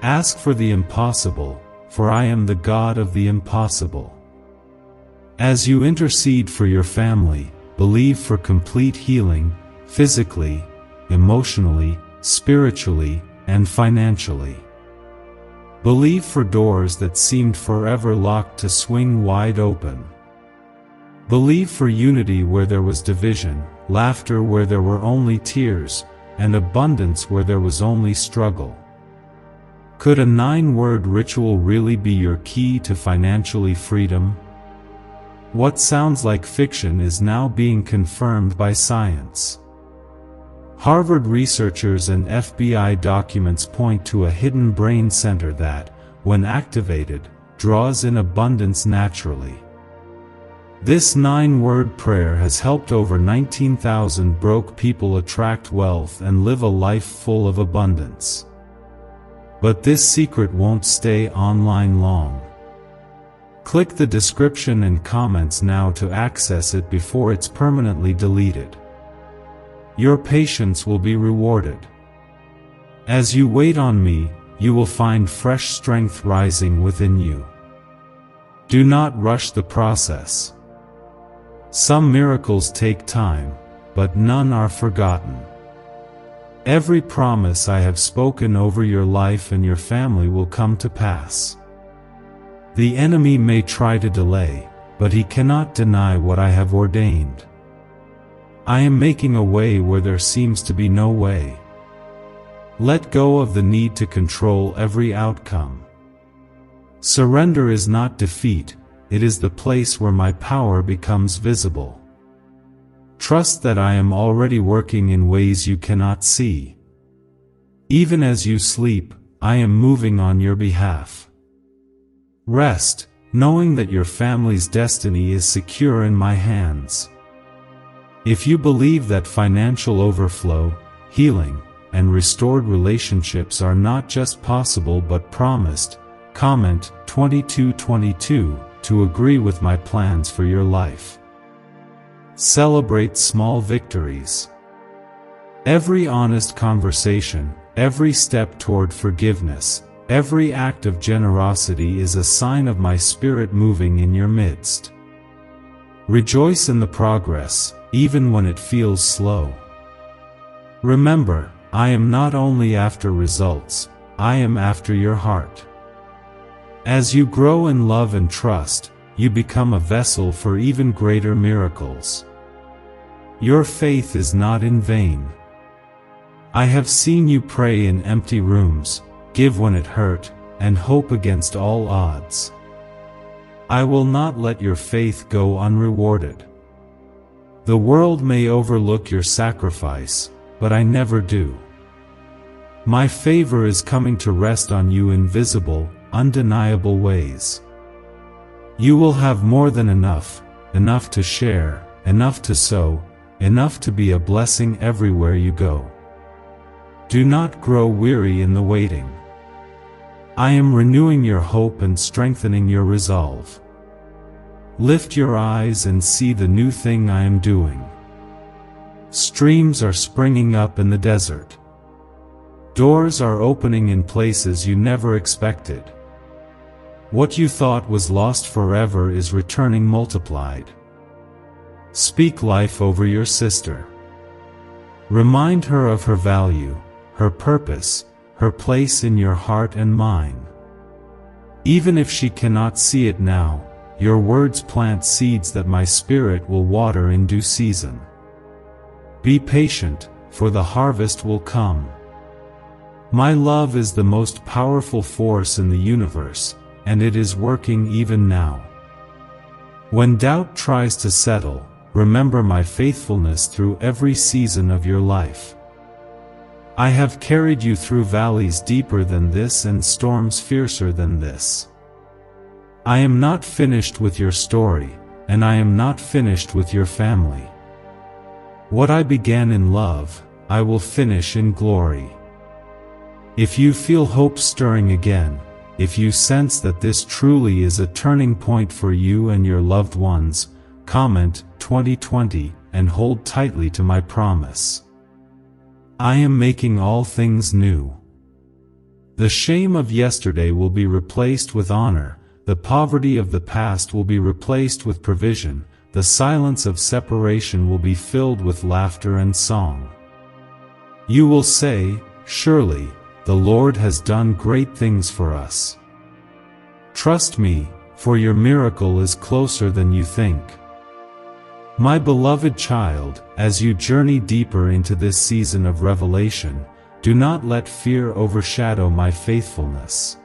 Ask for the impossible, for I am the God of the impossible. As you intercede for your family, believe for complete healing, physically, emotionally, spiritually, and financially. Believe for doors that seemed forever locked to swing wide open. Believe for unity where there was division, laughter where there were only tears, and abundance where there was only struggle. Could a 9-word ritual really be your key to financially freedom? What sounds like fiction is now being confirmed by science. Harvard researchers and FBI documents point to a hidden brain center that, when activated, draws in abundance naturally. This 9-word prayer has helped over 19,000 broke people attract wealth and live a life full of abundance. But this secret won't stay online long. Click the description and comments now to access it before it's permanently deleted. Your patience will be rewarded. As you wait on me, you will find fresh strength rising within you. Do not rush the process. Some miracles take time, but none are forgotten. Every promise I have spoken over your life and your family will come to pass. The enemy may try to delay, but he cannot deny what I have ordained. I am making a way where there seems to be no way. Let go of the need to control every outcome. Surrender is not defeat, it is the place where my power becomes visible. Trust that I am already working in ways you cannot see. Even as you sleep, I am moving on your behalf. Rest, knowing that your family's destiny is secure in my hands. If you believe that financial overflow, healing, and restored relationships are not just possible but promised, comment 2222 to agree with my plans for your life. Celebrate small victories. Every honest conversation, every step toward forgiveness, every act of generosity is a sign of my spirit moving in your midst. Rejoice in the progress, even when it feels slow. Remember, I am not only after results, I am after your heart. As you grow in love and trust, you become a vessel for even greater miracles. Your faith is not in vain. I have seen you pray in empty rooms, give when it hurt, and hope against all odds. I will not let your faith go unrewarded. The world may overlook your sacrifice, but I never do. My favor is coming to rest on you in visible, undeniable ways. You will have more than enough, enough to share, enough to sow, enough to be a blessing everywhere you go. Do not grow weary in the waiting. I am renewing your hope and strengthening your resolve. Lift your eyes and see the new thing I am doing. Streams are springing up in the desert. Doors are opening in places you never expected. What you thought was lost forever is returning multiplied. Speak life over your sister. Remind her of her value, her purpose, her place in your heart and mine. Even if she cannot see it now, your words plant seeds that my spirit will water in due season. Be patient, for the harvest will come. My love is the most powerful force in the universe, and it is working even now. When doubt tries to settle, remember my faithfulness through every season of your life. I have carried you through valleys deeper than this and storms fiercer than this. I am not finished with your story, and I am not finished with your family. What I began in love, I will finish in glory. If you feel hope stirring again, if you sense that this truly is a turning point for you and your loved ones, comment 2020 and hold tightly to my promise. I am making all things new. The shame of yesterday will be replaced with honor, the poverty of the past will be replaced with provision, the silence of separation will be filled with laughter and song. You will say, "Surely, the Lord has done great things for us." Trust me, for your miracle is closer than you think. My beloved child, as you journey deeper into this season of revelation, do not let fear overshadow my faithfulness.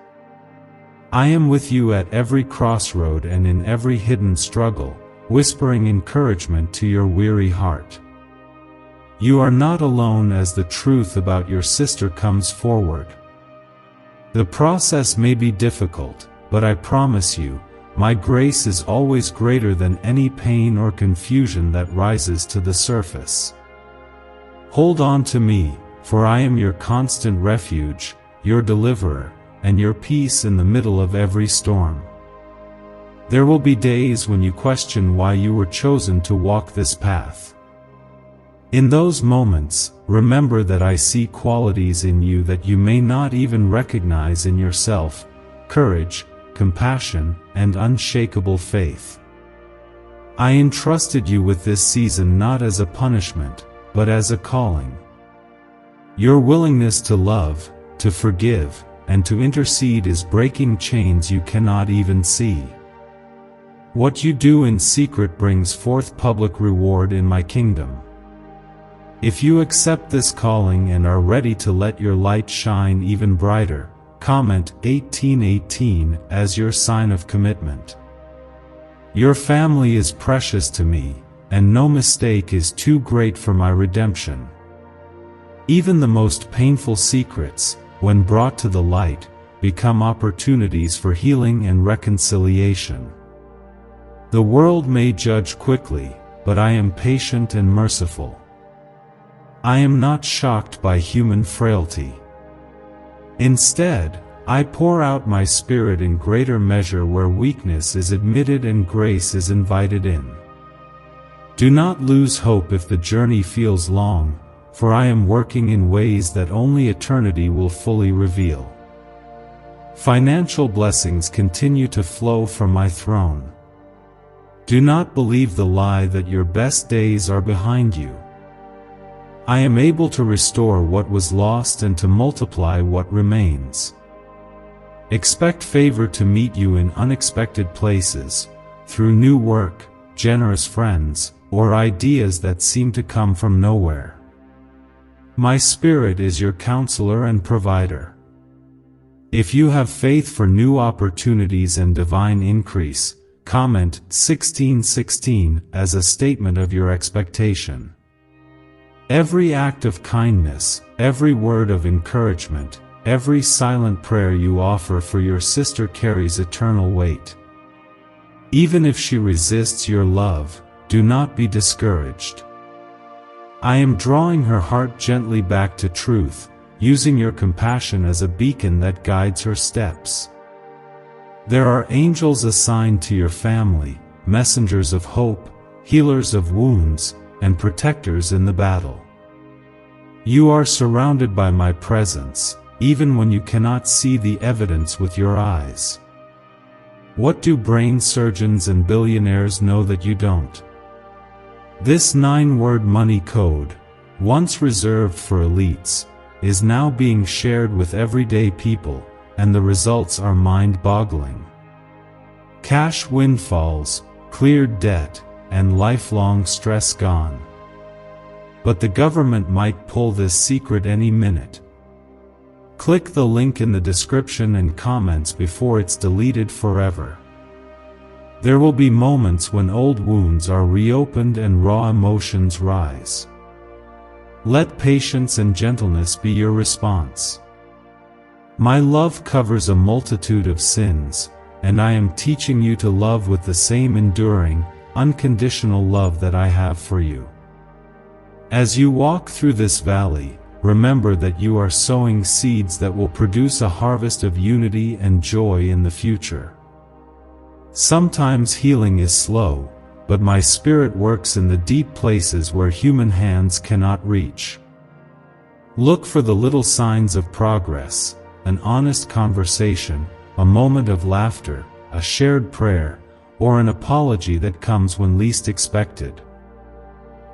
I am with you at every crossroad and in every hidden struggle, whispering encouragement to your weary heart. You are not alone as the truth about your sister comes forward. The process may be difficult, but I promise you, my grace is always greater than any pain or confusion that rises to the surface. Hold on to me, for I am your constant refuge, your deliverer, and your peace in the middle of every storm. There will be days when you question why you were chosen to walk this path. In those moments, remember that I see qualities in you that you may not even recognize in yourself: courage, compassion, and unshakable faith. I entrusted you with this season not as a punishment, but as a calling. Your willingness to love, to forgive, and to intercede is breaking chains you cannot even see. What you do in secret brings forth public reward in my kingdom. If you accept this calling and are ready to let your light shine even brighter, comment 1818 as your sign of commitment. Your family is precious to me, and no mistake is too great for my redemption. Even the most painful secrets, when brought to the light, become opportunities for healing and reconciliation. The world may judge quickly, but I am patient and merciful. I am not shocked by human frailty. Instead, I pour out my Spirit in greater measure where weakness is admitted and grace is invited in. Do not lose hope if the journey feels long, for I am working in ways that only eternity will fully reveal. Financial blessings continue to flow from my throne. Do not believe the lie that your best days are behind you. I am able to restore what was lost and to multiply what remains. Expect favor to meet you in unexpected places, through new work, generous friends, or ideas that seem to come from nowhere. My Spirit is your counselor and provider. If you have faith for new opportunities and divine increase, comment 1616 as a statement of your expectation. Every act of kindness, every word of encouragement, every silent prayer you offer for your sister carries eternal weight. Even if she resists your love, do not be discouraged. I am drawing her heart gently back to truth, using your compassion as a beacon that guides her steps. There are angels assigned to your family, messengers of hope, healers of wounds, and protectors in the battle. You are surrounded by my presence, even when you cannot see the evidence with your eyes. What do brain surgeons and billionaires know that you don't? This 9-word money code, once reserved for elites, is now being shared with everyday people, and the results are mind-boggling. Cash windfalls, cleared debt, and lifelong stress gone. But the government might pull this secret any minute. Click the link in the description and comments before it's deleted forever. There will be moments when old wounds are reopened and raw emotions rise. Let patience and gentleness be your response. My love covers a multitude of sins, and I am teaching you to love with the same enduring, unconditional love that I have for you. As you walk through this valley, remember that you are sowing seeds that will produce a harvest of unity and joy in the future. Sometimes healing is slow, but my Spirit works in the deep places where human hands cannot reach. Look for the little signs of progress: an honest conversation, a moment of laughter, a shared prayer, or an apology that comes when least expected.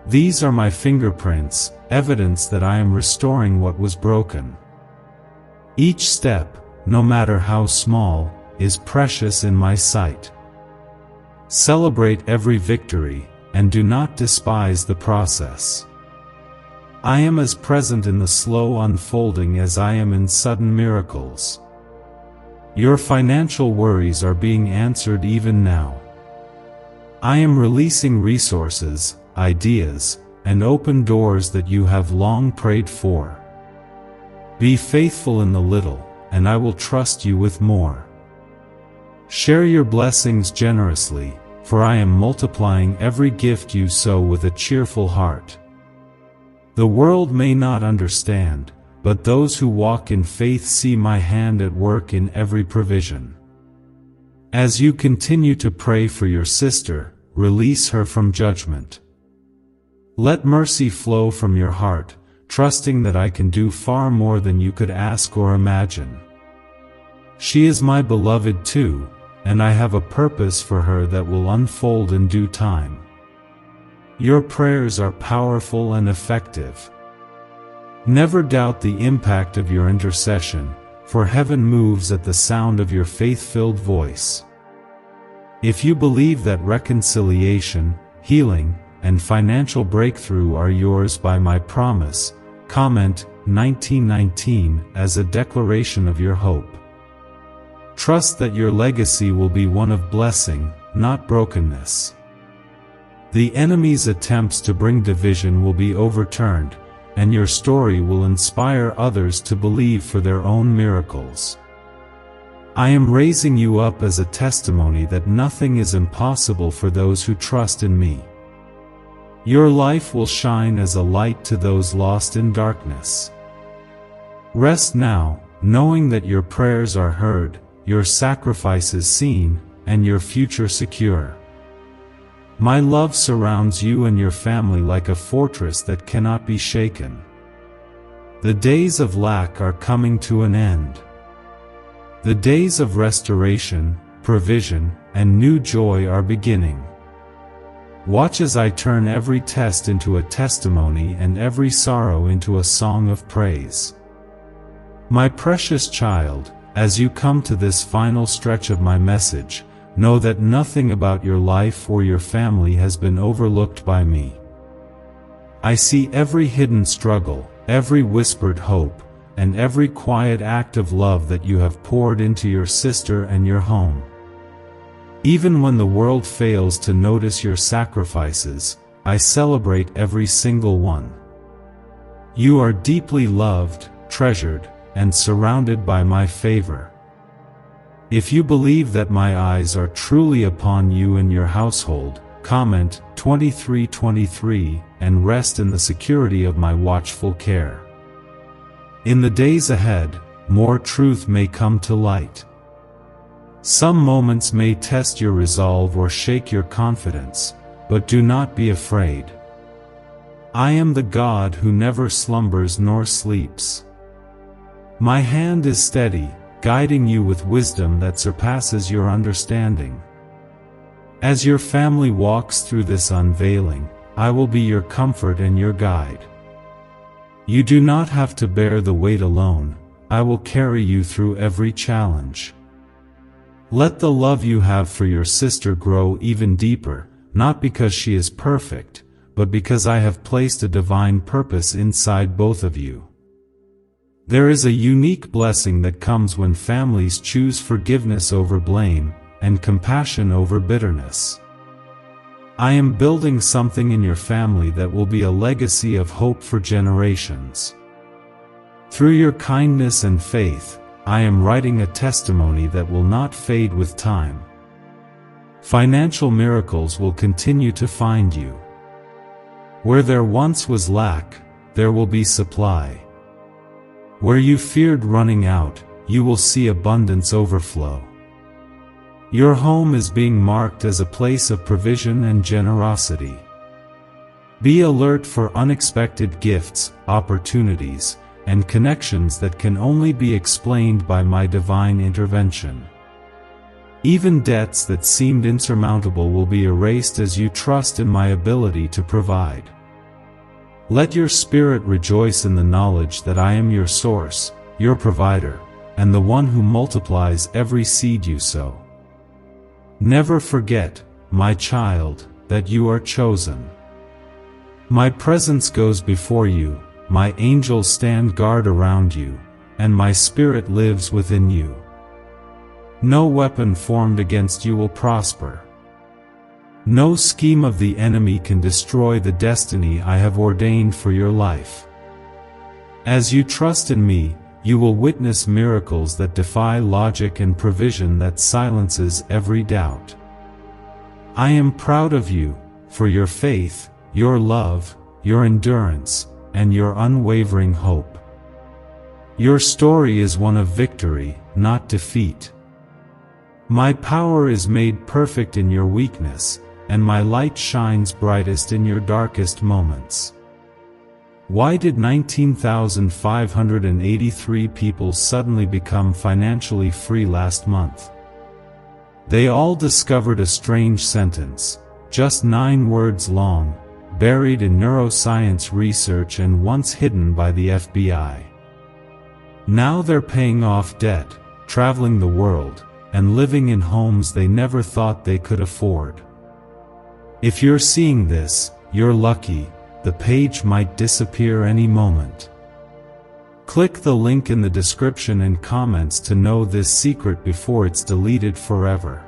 These are my fingerprints, evidence that I am restoring what was broken. Each step, no matter how small, is precious in my sight. Celebrate every victory, and do not despise the process. I am as present in the slow unfolding as I am in sudden miracles. Your financial worries are being answered even now. I am releasing resources, ideas, and open doors that you have long prayed for. Be faithful in the little, and I will trust you with more. Share your blessings generously, for I am multiplying every gift you sow with a cheerful heart. The world may not understand, but those who walk in faith see my hand at work in every provision. As you continue to pray for your sister, release her from judgment. Let mercy flow from your heart, trusting that I can do far more than you could ask or imagine. She is my beloved too, and I have a purpose for her that will unfold in due time. Your prayers are powerful and effective. Never doubt the impact of your intercession, for heaven moves at the sound of your faith-filled voice. If you believe that reconciliation, healing, and financial breakthrough are yours by my promise, comment 1919 as a declaration of your hope. Trust that your legacy will be one of blessing, not brokenness. The enemy's attempts to bring division will be overturned, and your story will inspire others to believe for their own miracles. I am raising you up as a testimony that nothing is impossible for those who trust in me. Your life will shine as a light to those lost in darkness. Rest now, knowing that your prayers are heard, your sacrifices seen, and your future secure. My love surrounds you and your family like a fortress that cannot be shaken. The days of lack are coming to an end. The days of restoration, provision, and new joy are beginning. Watch as I turn every test into a testimony and every sorrow into a song of praise. My precious child, as you come to this final stretch of my message, know that nothing about your life or your family has been overlooked by me. I see every hidden struggle, every whispered hope, and every quiet act of love that you have poured into your sister and your home. Even when the world fails to notice your sacrifices, I celebrate every single one. You are deeply loved, treasured, and surrounded by my favor. If you believe that my eyes are truly upon you and your household, comment 2323 and rest in the security of my watchful care. In the days ahead, more truth may come to light. Some moments may test your resolve or shake your confidence, but do not be afraid. I am the God who never slumbers nor sleeps. My hand is steady, guiding you with wisdom that surpasses your understanding. As your family walks through this unveiling, I will be your comfort and your guide. You do not have to bear the weight alone, I will carry you through every challenge. Let the love you have for your sister grow even deeper, not because she is perfect, but because I have placed a divine purpose inside both of you. There is a unique blessing that comes when families choose forgiveness over blame, and compassion over bitterness. I am building something in your family that will be a legacy of hope for generations. Through your kindness and faith, I am writing a testimony that will not fade with time. Financial miracles will continue to find you. Where there once was lack, there will be supply. Where you feared running out, you will see abundance overflow. Your home is being marked as a place of provision and generosity. Be alert for unexpected gifts, opportunities, and connections that can only be explained by my divine intervention. Even debts that seemed insurmountable will be erased as you trust in my ability to provide. Let your spirit rejoice in the knowledge that I am your source, your provider, and the one who multiplies every seed you sow. Never forget, my child, that you are chosen. My presence goes before you, my angels stand guard around you, and my spirit lives within you. No weapon formed against you will prosper. No scheme of the enemy can destroy the destiny I have ordained for your life. As you trust in me, you will witness miracles that defy logic and provision that silences every doubt. I am proud of you, for your faith, your love, your endurance, and your unwavering hope. Your story is one of victory, not defeat. My power is made perfect in your weakness, and my light shines brightest in your darkest moments. Why did 19,583 people suddenly become financially free last month? They all discovered a strange sentence, just 9 words long, buried in neuroscience research and once hidden by the FBI. Now they're paying off debt, traveling the world, and living in homes they never thought they could afford. If you're seeing this, you're lucky. The page might disappear any moment. Click the link in the description and comments to know this secret before it's deleted forever.